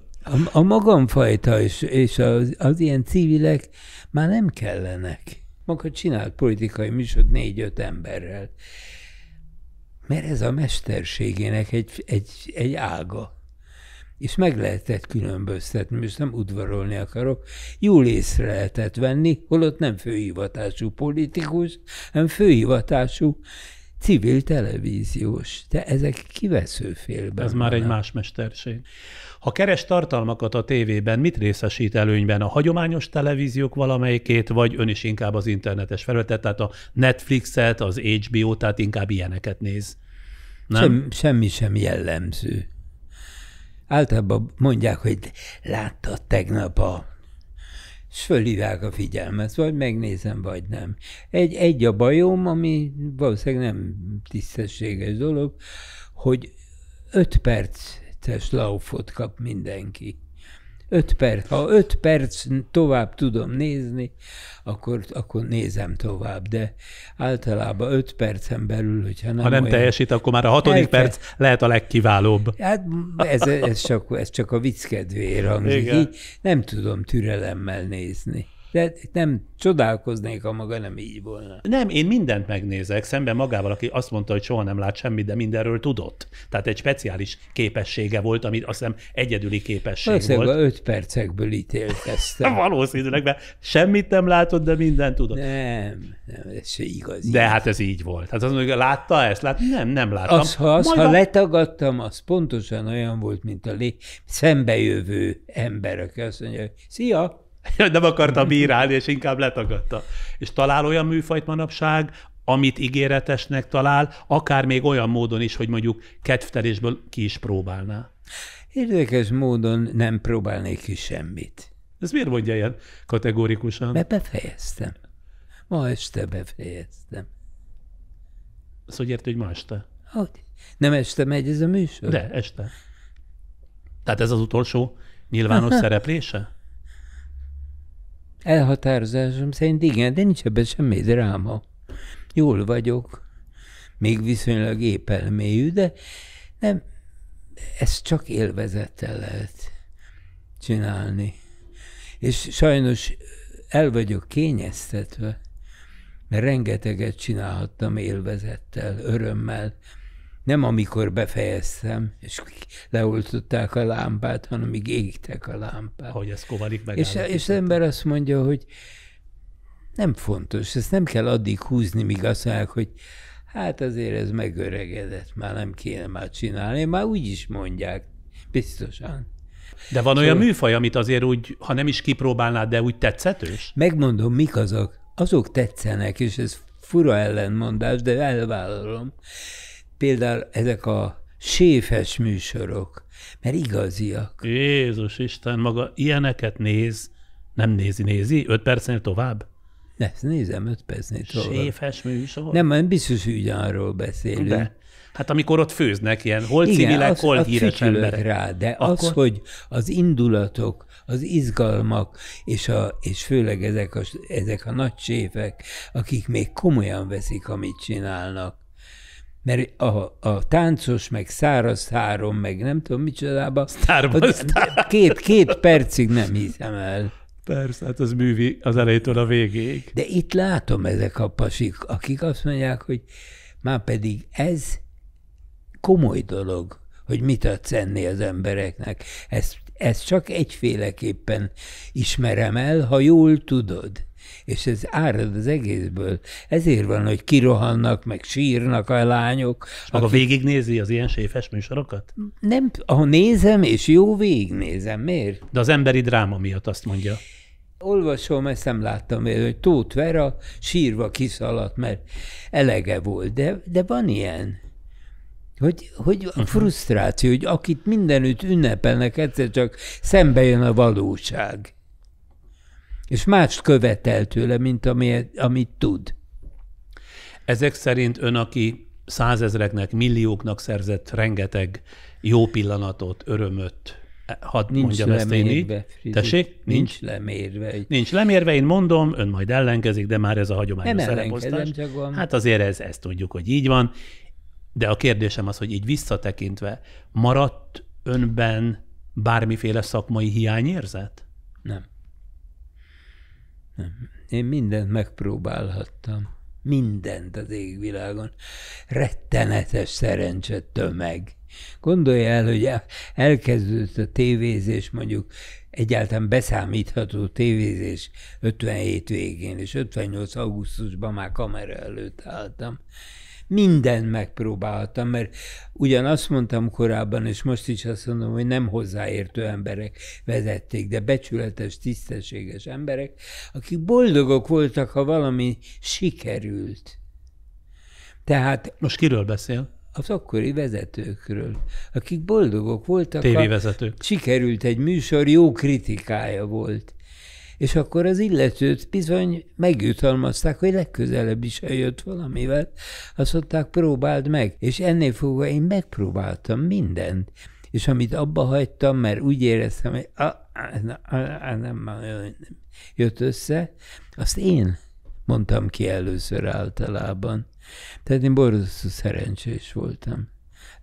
A magamfajta és az ilyen civilek már nem kellenek. Maga csinált politikai műsort 4-5 emberrel. Mert ez a mesterségének egy ága. És meg lehetett különböztetni, most nem udvarolni akarok, jól észre lehetett venni, holott nem főhivatású politikus, hanem főhivatású civil televíziós. De ezek kiveszőfélben. Ez már egy más mesterség. Ha keres tartalmakat a tévében, mit részesít előnyben? A hagyományos televíziók valamelyikét, vagy ön is inkább az internetes felületet, tehát a Netflixet, az HBO, tehát inkább ilyeneket néz? Nem? Semmi sem jellemző. Általában mondják, hogy láttad tegnap és fölhívják a figyelmet, vagy megnézem, vagy nem. Egy a bajom, ami valószínűleg nem tisztességes dolog, hogy 5 perces laufot kap mindenki. 5 perc. Ha 5 perc tovább tudom nézni, akkor nézem tovább, de általában 5 percen belül, hogyha nem. Ha nem teljesít, akkor már a 6. perc lehet a legkiválóbb. Hát ez csak a vicc kedvéért hangzik. Így nem tudom türelemmel nézni. De nem csodálkoznék, ha maga nem így volna. Nem, én mindent megnézek, szemben magával, aki azt mondta, hogy soha nem lát semmit, de mindenről tudott. Tehát egy speciális képessége volt, amit azt hiszem egyedüli képesség volt. Valószínűleg 5 percekből ítélkeztem. Valószínűleg, mert semmit nem látott, de mindent tudott. Nem, ez se igaz. De hát ez így volt. Hát azt mondja, látta ezt? Nem láttam. Ha letagadtam, az pontosan olyan volt, mint a szembejövő ember, aki azt mondja, hogy szia! Nem akarta bírálni, és inkább letagadta. És talál olyan műfajt manapság, amit ígéretesnek talál, akár még olyan módon is, hogy mondjuk kedvtelésből ki is próbálná. Érdekes módon nem próbálnék ki semmit. Ez miért mondja ilyen kategórikusan? Mert befejeztem. Ma este befejeztem. Azt hogy érti, hogy ma este? Hogy? Nem este megy ez a műsor? De, este. Tehát ez az utolsó nyilvános szereplése? Elhatározásom szerint igen, de nincs ebben semmi dráma. Jól vagyok, még viszonylag épelmélyű, de nem, ezt csak élvezettel lehet csinálni. És sajnos el vagyok kényeztetve, mert rengeteget csinálhattam élvezettel, örömmel. Nem amikor befejeztem, és leoltották a lámpát, hanem amíg égtek a lámpát. Hogy ez Kovarik meg. És az ember azt mondja, hogy nem fontos, ezt nem kell addig húzni, míg azt mondják, hogy hát azért ez megöregedett, már nem kéne már csinálni, már úgy is mondják, biztosan. De van olyan műfaj, amit azért úgy, ha nem is kipróbálnád, de úgy tetszetős? Megmondom, mik azok tetszenek, és ez fura ellenmondás, de elvállalom. Például ezek a séfes műsorok, mert igaziak. Jézus Isten, maga ilyeneket nem nézi 5 percnél tovább? Ezt nézem 5 percnél tovább. Séfes műsor? Nem biztos, hogy ugyanarról beszélünk. De. Hát amikor ott főznek ilyen, hol civilek, hol híres emberek. Rá, de akkor... az, hogy az indulatok, az izgalmak, és főleg ezek a nagy séfek, akik még komolyan veszik, amit csinálnak. Mert a táncos, meg száraz három, meg nem tudom micsodában, két percig nem hiszem el. Persze, hát az művi az elejétől a végéig. De itt látom ezek a pasik, akik azt mondják, hogy már pedig ez komoly dolog, hogy mit adsz enni az embereknek. Ezt csak egyféleképpen ismerem el, ha jól tudod. És ez árad az egészből. Ezért van, hogy kirohannak, meg sírnak a lányok. Maga végignézi az ilyen séfes műsorokat? Nem, ha nézem, és jó végignézem. Miért? De az emberi dráma miatt azt mondja. Olvasom, ezt nem láttam, hogy Tóth Vera sírva kiszaladt, mert elege volt. De van ilyen. Hogy a frusztráció, hogy akit mindenütt ünnepelnek, egyszer csak szembe jön a valóság. És mást követel tőle, mint amit tud. Ezek szerint ön, aki 100 000-eknek, millióknak szerzett rengeteg jó pillanatot, örömöt, hadd mondjam ezt én így. Tessék? Nincs lemérve. Nincs lemérve, én mondom, ön majd ellenkezik, de már ez a hagyományos nem szereposztás. Csak van. Hát azért ezt tudjuk, hogy így van. De a kérdésem az, hogy így visszatekintve, maradt önben bármiféle szakmai hiányérzet? Nem. Én mindent megpróbálhattam. Mindent az égvilágon. Rettenetes szerencse tömeg. Gondolja el, hogy elkezdődött a tévézés, mondjuk egyáltalán beszámítható tévézés 57 végén, és 58 augusztusban már kamera előtt álltam. Mindent megpróbáltam, mert ugyan azt mondtam korábban, és most is azt mondom, hogy nem hozzáértő emberek vezették, de becsületes, tisztességes emberek, akik boldogok voltak, ha valami sikerült. Tehát... Most kiről beszél? Az akkori vezetőkről, akik boldogok voltak, tévévezetők. Sikerült egy műsor, jó kritikája volt. És akkor az illetőt bizony megjutalmazták, hogy legközelebb is eljött valamivel. Azt mondták, próbáld meg. És ennél fogva én megpróbáltam mindent. És amit abba hagytam, mert úgy éreztem, hogy nem jött össze, azt én mondtam ki először általában. Tehát én borzasztó szerencsés voltam.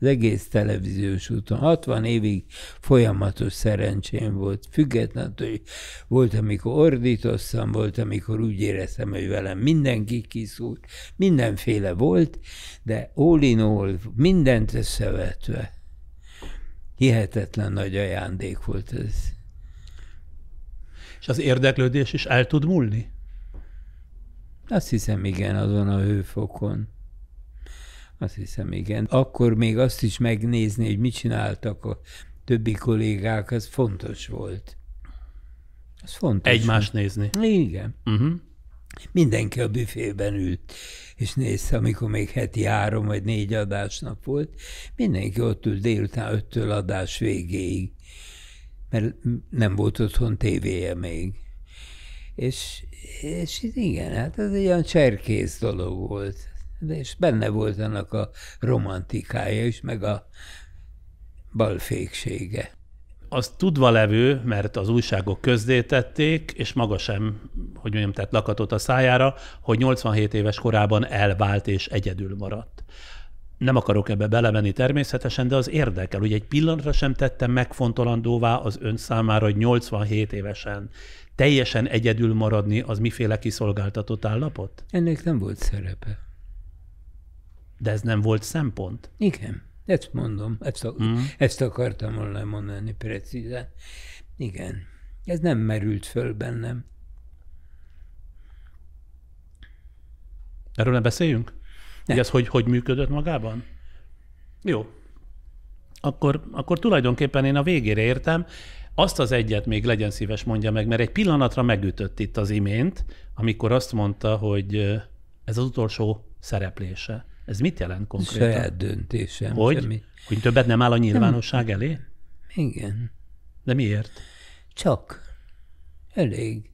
Az egész televíziós úton. 60 évig folyamatos szerencsém volt. Függetlenül, hogy volt, amikor ordítoztam, volt, amikor úgy éreztem, hogy velem mindenki kiszúrt. Mindenféle volt, de all in all, mindent összevetve. Hihetetlen nagy ajándék volt ez. És az érdeklődés is el tud múlni? Azt hiszem, igen, azon a hőfokon. Azt hiszem, igen. Akkor még azt is megnézni, hogy mit csináltak a többi kollégák, az fontos volt. Az fontos. Egymást nézni. Igen. Mindenki a büfében ült, és nézte, amikor még heti 3 vagy 4 adásnap volt, mindenki ott ült délután 5-től adás végéig. mert nem volt otthon tévéje még. És igen, hát ez egy olyan cserkész dolog volt. És benne volt annak a romantikája is, meg a balféksége. Az tudva levő, mert az újságok közzétették, és maga sem, hogy mondjam, tett lakatot a szájára, hogy 87 éves korában elvált és egyedül maradt. Nem akarok ebbe belemenni természetesen, de az érdekel, hogy egy pillanatra sem tettem megfontolandóvá az ön számára, hogy 87 évesen teljesen egyedül maradni, az miféle kiszolgáltatott állapot? Ennek nem volt szerepe. De ez nem volt szempont? Igen, ezt mondom, ezt akartam volna mondani precízen. Igen, ez nem merült föl bennem. Erről ne beszéljünk? Hogy ez hogy működött magában? Jó. Akkor tulajdonképpen én a végére értem. Azt az egyet még legyen szíves mondja meg, mert egy pillanatra megütött itt az imént, amikor azt mondta, hogy ez az utolsó szereplése. Ez mit jelent konkrétan? Saját döntésem. Hogy többet nem áll a nyilvánosság elé? Igen. De miért? Csak. Elég.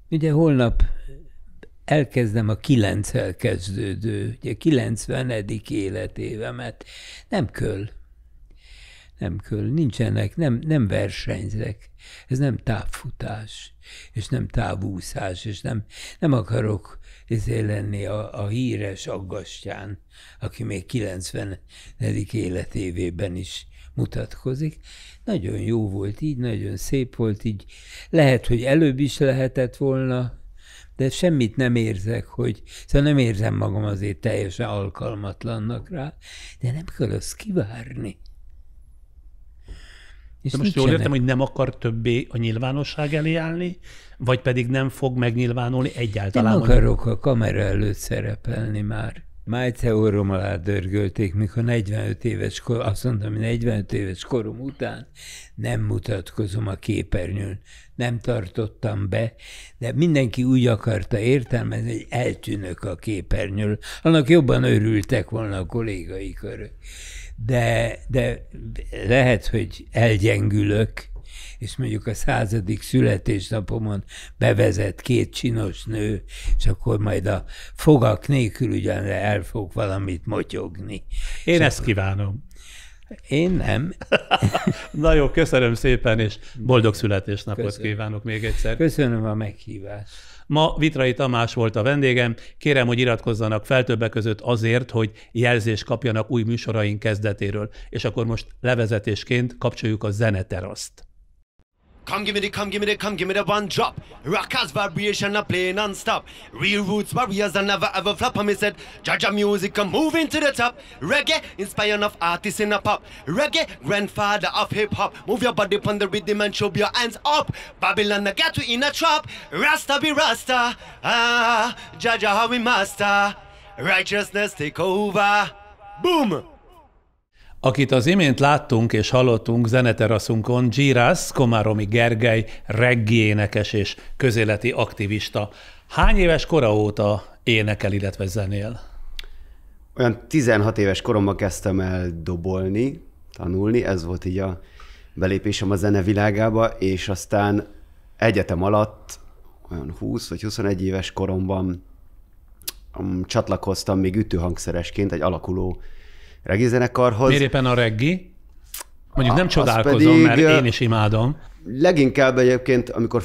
Ugye holnap elkezdem a 9-el kezdődő, ugye 90. életévemet. Nem köl. Nincsenek, nem versenyzek. Ez nem távfutás, és nem távúszás, és nem akarok lenni a híres Aggastyán, aki még 90. életévében is mutatkozik. Nagyon jó volt így, nagyon szép volt így. Lehet, hogy előbb is lehetett volna, de semmit nem érzek, szóval nem érzem magam azért teljesen alkalmatlannak rá, de nem kell azt kivárni. De most jól értem, hogy nem akar többé a nyilvánosság elé állni, vagy pedig nem fog megnyilvánulni egyáltalán? Nem akarok a kamera előtt szerepelni már. Már egyszer orrom alá dörgölték, mikor 45 éves korom, azt mondtam, hogy 45 éves korom után nem mutatkozom a képernyőn. Nem tartottam be, de mindenki úgy akarta értelmezni, hogy eltűnök a képernyőn. Annak jobban örültek volna a kollégai körök. De lehet, hogy elgyengülök, és mondjuk a 100. születésnapomon bevezet 2 csinos nő, és akkor majd a fogak nélkül ugyan el fog valamit motyogni. Én ezt kívánom. Én nem. Na jó, köszönöm szépen, és boldog születésnapot kívánok még egyszer. Köszönöm a meghívást. Ma Vitrai Tamás volt a vendégem. Kérem, hogy iratkozzanak fel többek között azért, hogy jelzést kapjanak új műsoraink kezdetéről. És akkor most levezetésként kapcsoljuk a zeneteraszt. Come give me the one drop. Rockers vibration a play non-stop. Real roots warriors and never ever flop. And me said, Jaja music I'm moving to the top. Reggae inspire enough artists in a pop. Reggae grandfather of hip hop. Move your body upon the rhythm and show your hands up. Babylon I got you in a trap. Rasta be Rasta. Ah, Jaja how we master. Righteousness take over. Boom! Akit az imént láttunk és hallottunk zeneteraszunkon, Giras, Komáromi Gergely, reggae énekes és közéleti aktivista. Hány éves kora óta énekel, illetve zenél? Olyan 16 éves koromban kezdtem el dobolni, tanulni, ez volt így a belépésem a zenevilágába, és aztán egyetem alatt, olyan 20 vagy 21 éves koromban csatlakoztam még ütőhangszeresként egy alakuló reggae zenekarhoz. Miért éppen a reggae? Mondjuk nem csodálkozom, mert én is imádom. Leginkább egyébként, amikor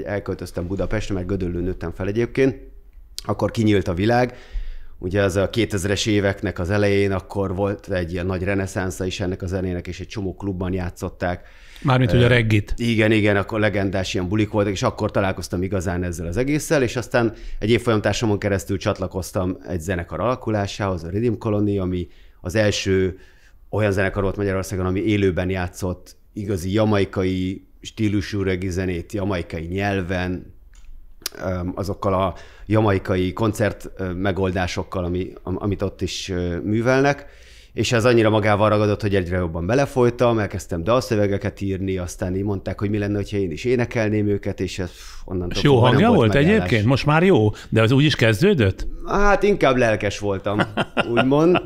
elköltöztem Budapestre, mert Gödöllőn nőttem fel egyébként, akkor kinyílt a világ. Ugye az a 2000-es éveknek az elején akkor volt egy ilyen nagy reneszánsza is ennek a zenének, és egy csomó klubban játszották. Mármint ugye a reggit. Igen, akkor legendás ilyen bulik voltak, és akkor találkoztam igazán ezzel az egésszel, és aztán egy évfolyamtársamon keresztül csatlakoztam egy zenekar alakulásához, a Rhythm Colony, ami az első olyan zenekar volt Magyarországon, ami élőben játszott igazi jamaikai stílusú reggae zenét, jamaikai nyelven, azokkal a jamaikai koncert megoldásokkal, amit ott is művelnek, és ez annyira magával ragadott, hogy egyre jobban belefolytam, elkezdtem dalszövegeket írni, aztán így mondták, hogy mi lenne, hogyha én is énekelném őket, és ez onnantól jó hangja volt egyébként? Most már jó? De az úgy is kezdődött? Hát inkább lelkes voltam, úgymond.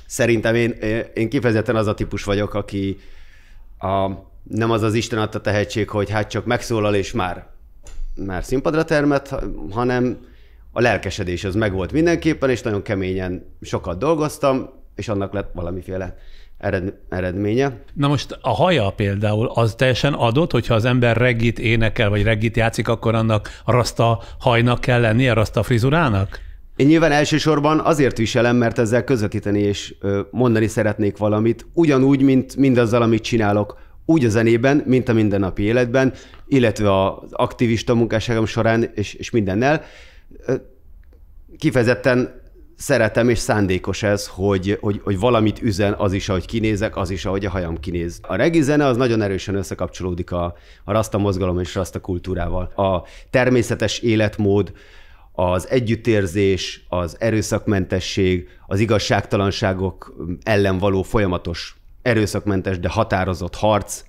Szerintem én kifejezetten az a típus vagyok, Nem az az Isten adta tehetség, hogy hát csak megszólal és már színpadra termett, hanem a lelkesedés az megvolt mindenképpen, és nagyon keményen sokat dolgoztam, és annak lett valamiféle eredménye. Na most a haja például az teljesen adott, hogyha az ember reggit énekel, vagy reggit játszik, akkor annak rasta hajnak kell lennie, rasta frizurának? Én nyilván elsősorban azért viselem, mert ezzel közvetíteni és mondani szeretnék valamit, ugyanúgy, mint mindazzal, amit csinálok, úgy a zenében, mint a mindennapi életben, illetve az aktivista munkásságom során és mindennel. Kifejezetten szeretem és szándékos ez, hogy valamit üzen az is, ahogy kinézek, az is, ahogy a hajam kinéz. A reggae zene az nagyon erősen összekapcsolódik a rasta mozgalom és rasta kultúrával. A természetes életmód, az együttérzés, az erőszakmentesség, az igazságtalanságok ellen való folyamatos erőszakmentes, de határozott harc,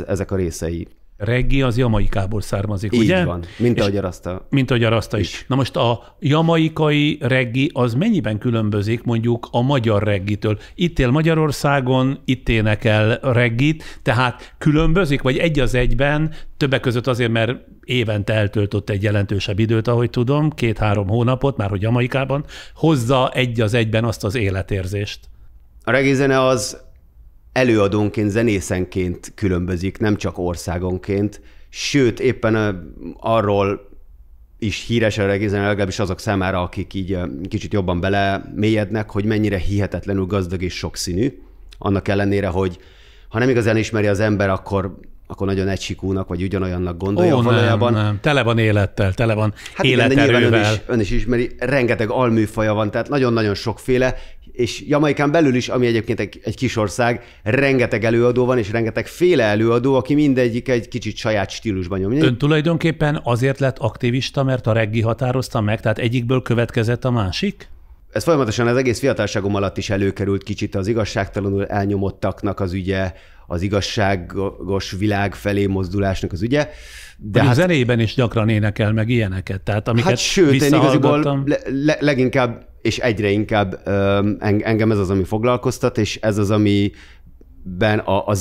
ezek a részei. Reggae az Jamaikából származik, ugye? Így van, mint ahogy a rasta. Mint ahogy a rasta is. Na most a jamaikai reggae az mennyiben különbözik mondjuk a magyar reggitől? Itt él Magyarországon, itt énekel reggit, tehát különbözik, vagy egy az egyben, többek között azért, mert évente eltöltött egy jelentősebb időt, ahogy tudom, 2-3 hónapot, már hogy Jamaikában, hozza egy az egyben azt az életérzést. A reggae zene az előadónként, zenészenként különbözik, nem csak országonként, sőt, éppen arról is híres a reggae zene, legalábbis azok számára, akik így kicsit jobban belemélyednek, hogy mennyire hihetetlenül gazdag és sokszínű, annak ellenére, hogy ha nem igazán ismeri az ember, akkor nagyon egysikúnak, vagy ugyanolyannak gondolja valójában. Nem. Tele van élettel, tele van életerővel. Igen, ön is ismeri, rengeteg alműfaja van, tehát nagyon-nagyon sokféle, és Jamaikán belül is, ami egyébként egy kis ország, rengeteg előadó van, és rengeteg féle előadó, aki mindegyik egy kicsit saját stílusban nyomja. Ön tulajdonképpen azért lett aktivista, mert a reggae határozta meg, tehát egyikből következett a másik? Ez folyamatosan az egész fiatalságom alatt is előkerült kicsit az igazságtalanul elnyomottaknak az ügye, az igazságos világ felé mozdulásnak az ügye. De hát zenében is gyakran énekel meg ilyeneket, tehát amiket sőt, én igaziból leginkább és egyre inkább engem ez az, ami foglalkoztat, és ez az, amiben a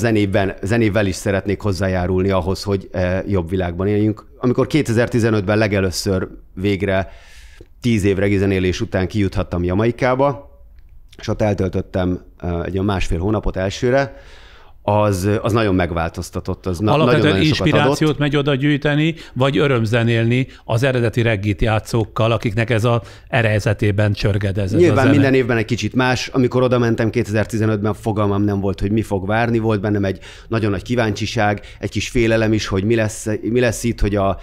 zenével is szeretnék hozzájárulni ahhoz, hogy jobb világban éljünk. Amikor 2015-ben legelőször végre 10 év reggae zenélés után kijuthattam Jamaikába, és ott eltöltöttem egy 1,5 hónapot elsőre, az nagyon megváltoztatott. Az alapvetően inspirációt megy oda gyűjteni, vagy örömzenélni az eredeti reggit játszókkal, akiknek ez az erejzetében csörgedez. Nyilván minden évben egy kicsit más. Amikor oda mentem 2015-ben, fogalmam nem volt, hogy mi fog várni. Volt bennem egy nagyon nagy kíváncsiság, egy kis félelem is, hogy mi lesz itt, hogy a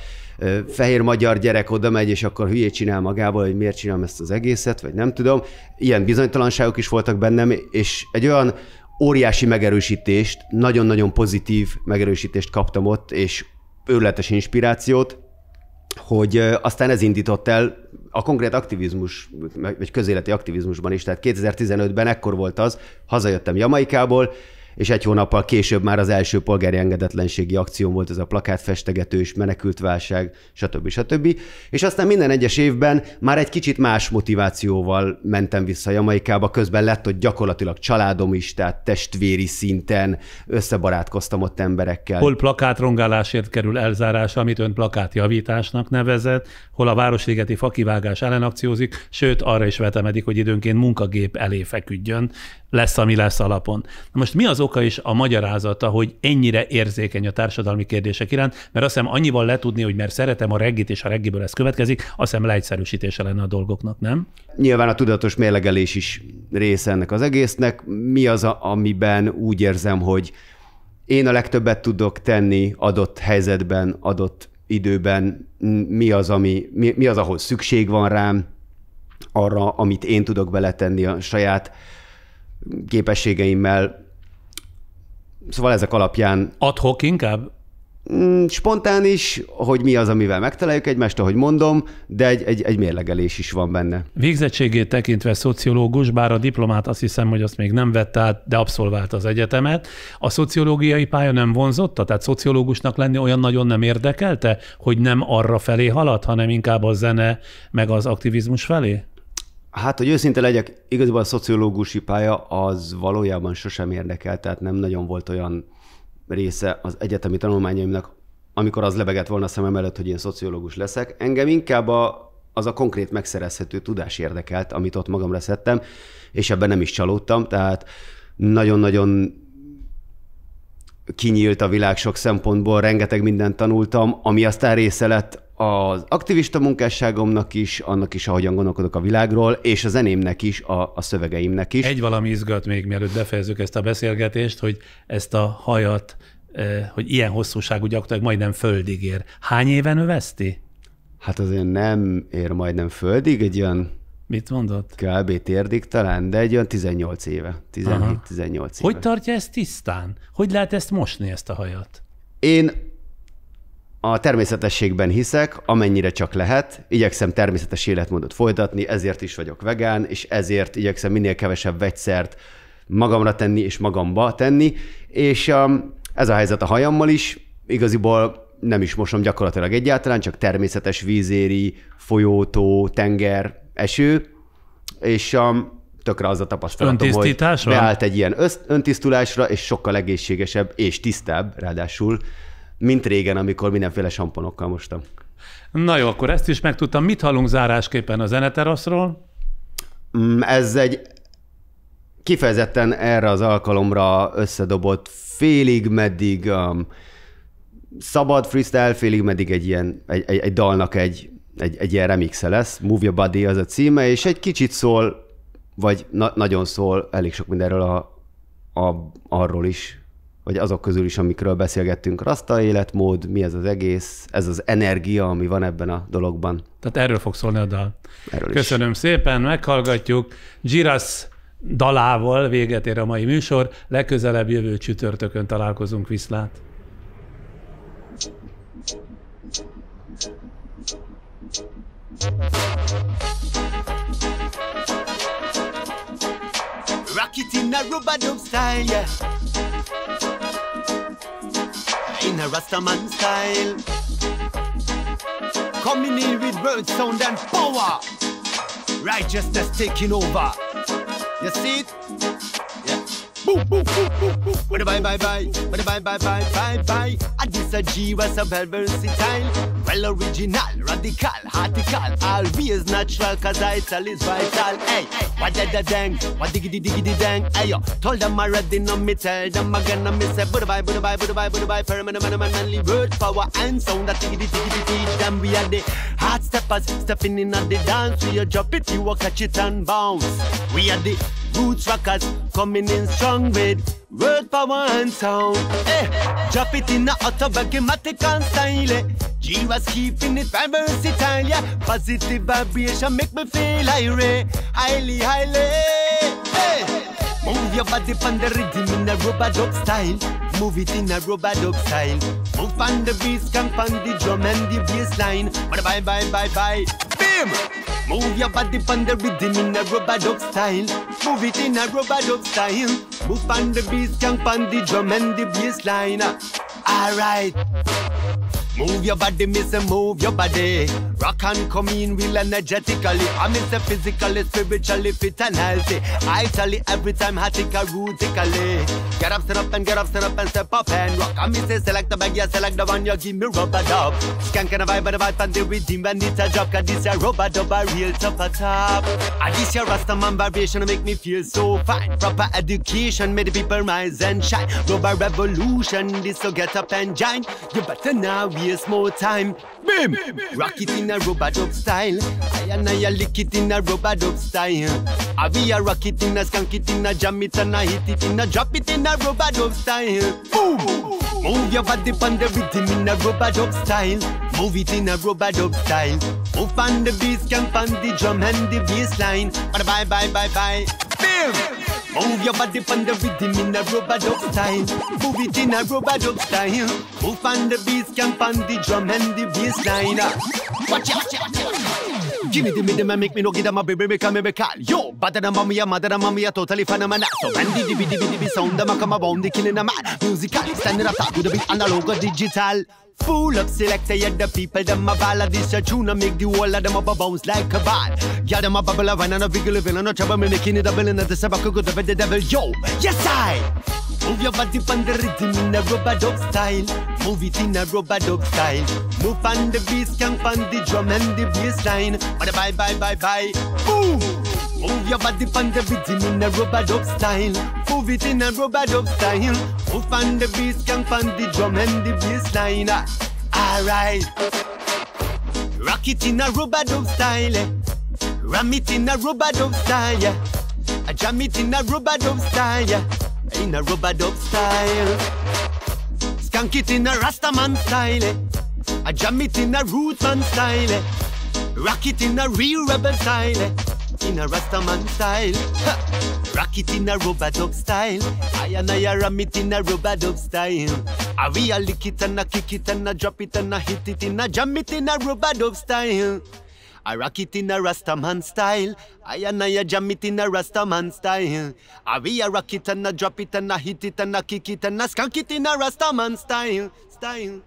fehér magyar gyerek oda megy, és akkor hülyét csinál magából, hogy miért csinálom ezt az egészet, vagy nem tudom. Ilyen bizonytalanságok is voltak bennem, és egy olyan óriási megerősítést, nagyon-nagyon pozitív megerősítést kaptam ott, és őrületes inspirációt, hogy aztán ez indított el a konkrét aktivizmus, vagy közéleti aktivizmusban is. Tehát 2015-ben ekkor volt az, hazajöttem Jamaikából, és egy hónappal később már az első polgári engedetlenségi akció volt, ez a plakátfestegetős, menekültválság, stb. És aztán minden egyes évben már egy kicsit más motivációval mentem vissza Jamaikába, közben lett ott gyakorlatilag családom is, tehát testvéri szinten összebarátkoztam ott emberekkel. Hol plakátrongálásért kerül elzárásra, amit ön plakátjavításnak nevezett, hol a városligeti fakivágás ellen akciózik, sőt arra is vetemedik, hogy időnként munkagép elé feküdjön, lesz, ami lesz alapon. Na most mi az oka is a magyarázata, hogy ennyire érzékeny a társadalmi kérdések iránt, mert azt hiszem annyival letudni, hogy mert szeretem a reggit, és a reggiből ez következik, azt hiszem leegyszerűsítése lenne a dolgoknak, nem? Nyilván a tudatos mérlegelés is része ennek az egésznek. Mi az, amiben úgy érzem, hogy én a legtöbbet tudok tenni adott helyzetben, adott időben, mi az, ahol szükség van rám, arra, amit én tudok beletenni a saját képességeimmel. Szóval ezek alapján... Ad hoc inkább? Spontán is, hogy mi az, amivel megtaláljuk egymást, ahogy mondom, de egy mérlegelés is van benne. Végzettségét tekintve szociológus, bár a diplomát azt hiszem, hogy azt még nem vette át, de abszolvált az egyetemet. A szociológiai pálya nem vonzotta? Tehát szociológusnak lenni olyan nagyon nem érdekelte, hogy nem arra felé halad, hanem inkább a zene meg az aktivizmus felé? Hát, hogy őszinte legyek, igazából a szociológusi pálya az valójában sosem érdekel, tehát nem nagyon volt olyan része az egyetemi tanulmányaimnak, amikor az lebegett volna a szemem előtt, hogy én szociológus leszek. Engem inkább az a konkrét megszerezhető tudás érdekelt, amit ott magamra szedtem, és ebben nem is csalódtam, tehát nagyon-nagyon kinyílt a világ sok szempontból, rengeteg mindent tanultam, ami aztán része lett az aktivista munkásságomnak is, annak is, ahogyan gondolkodok a világról, és a zenémnek is, a szövegeimnek is. Egy valami izgat még, mielőtt befejezzük ezt a beszélgetést, hogy ezt a hajat, hogy ilyen hosszúságú gyakorlatilag majdnem földig ér. Hány éven növeszti? Hát azért nem ér majdnem földig, egy olyan... Mit mondott? Kb. Térdig talán, de egy olyan 18 éve, 17-18 éve. Hogy tartja ezt tisztán? Hogy lehet ezt mosni, ezt a hajat? Én a természetességben hiszek, amennyire csak lehet. Igyekszem természetes életmódot folytatni, ezért is vagyok vegán, és ezért igyekszem minél kevesebb vegyszert magamra tenni és magamba tenni. És ez a helyzet a hajammal is. Igaziból nem is mosom gyakorlatilag egyáltalán, csak természetes vízéri, folyótó, tenger, eső, és tökre az a tapasztalatom, hogy beállt egy ilyen öntisztulásra, és sokkal egészségesebb és tisztább, ráadásul, mint régen, amikor mindenféle samponokkal mostam. Na jó, akkor ezt is megtudtam. Mit hallunk zárásképpen a zeneteraszról? Ez egy kifejezetten erre az alkalomra összedobott félig-meddig szabad freestyle, félig-meddig egy dalnak egy ilyen remixe lesz. Move Your Body az a címe, és egy kicsit szól, vagy nagyon szól elég sok mindenről arról is, vagy azok közül is, amikről beszélgettünk. Rasta életmód, mi ez az egész, ez az energia, ami van ebben a dologban. Tehát erről fog szólni a dal. Erről Köszönöm szépen, meghallgatjuk. Giras dalával véget ér a mai műsor. Legközelebb jövő csütörtökön találkozunk, viszlát. Rock it in a rubber-dub style, yeah. In a Rastaman style. Coming in with word, sound and power. Righteousness taking over. You see it? Yeah. Boom, boom, boom, boom, boom. Bye, bye, bye. Bye, bye, bye, bye, bye. And this a G was a well versatile. Well original, radical, article. Always natural, cause ital is vital. Hey, what the dang? What diggity dang? Hey, yo, told them already, no me tell them again, no me say, bye, permanent, manly word, power and sound. That diggity teach them. We are the hard steppers, stepping in at the dance. We are drop it, you will catch it and bounce. We are the roots rockers, coming in strong with word, power and sound. Hey, drop it in a automatic style. G was keeping it very versatile, yeah. Positive vibration make me feel highly. Hey, move your body on the rhythm in a rubber-dub style. Move it in a rubber-dub style. Move on the beat, skank on the drum and the bass line. Bye. Bim! Move your body on the rhythm in a rubber-dub style. Move it in a rubber-dub style. Move on the beat, skank on the drum and the bass line. Alright. Move your body, miss, move your body. Rock and come in real energetically. I miss physically, spiritually fit and healthy. I tell you every time, hatika, rootically. Get up, stand up and step up and rock. I miss select the bag, yeah, select the one you give me rubber-dub. Skank and a vibe and the rhythm when it's a drop. Cause this a rubber-dub, a real top. And this your Rastaman vibration make me feel so fine. Proper education made the people rise and shine. Global revolution, this so get up and join. You better now waste more time. Bim! Rock it in a rubber-dub style. I and I lick it in a rubber-dub style. I be a rock it in a skank it in a jam it and I hit it in a drop it in a rubber-dub style. Boom! Move your body on the rhythm in a rubber-dub style. Move it in a rubber-dub style. Move on the beat, skank on the drum and the bass line. Bye. Bim! Move your body on the rhythm in a rubber-dub style. Move it in a rubber-dub style. Move on the beat, skank on the drum and the bass line. Watch out! Give me the rhythm and make me know give them a baby make me call. Yo, better than mommy, mother than mommy, totally phenomenal. So when the dibby sound, them come around the killing a man. Musical, standing up top with the beat analog or digital. Full up selector, yeah, the people, them a ballad. This a tune make the whole of them up a bounce like a ball. Yeah, them a bubble of wine and a biggle of villain. No trouble me making it a villain at the sabaco good of the devil. Yo, yes I. Move your body on the rhythm in a rub-a-dub style. Move it in a rub-a-dub style. Move on the beat, skank on the drum and the bass line. Bye, bye, bye, bye. Boom! Move your body on the rhythm in a rub-a-dub style. Move it in a rub-a-dub style. Move on the beat, skank on the drum and the bass line. Alright. Rock it in a rub-a-dub style. Ram it in a rub-a-dub style. Jam it in a rub-a-dub style. In a rub-a-dub style. Skank it in a Rastaman style. Jam it in a Rootsman style. Rock it in a real rebel style. In a Rastaman style. Rock it in a rub-a-dub style. I ram it in a rub-a-dub style. We a lick it and a kick it and a drop it and a hit it in a jam it in a rub-a-dub style. I rock it in a Rastaman style. I jam it in a Rastaman style. We a rock it and a drop it and a hit it and a kick it and a skunk it in a Rastaman style. Style.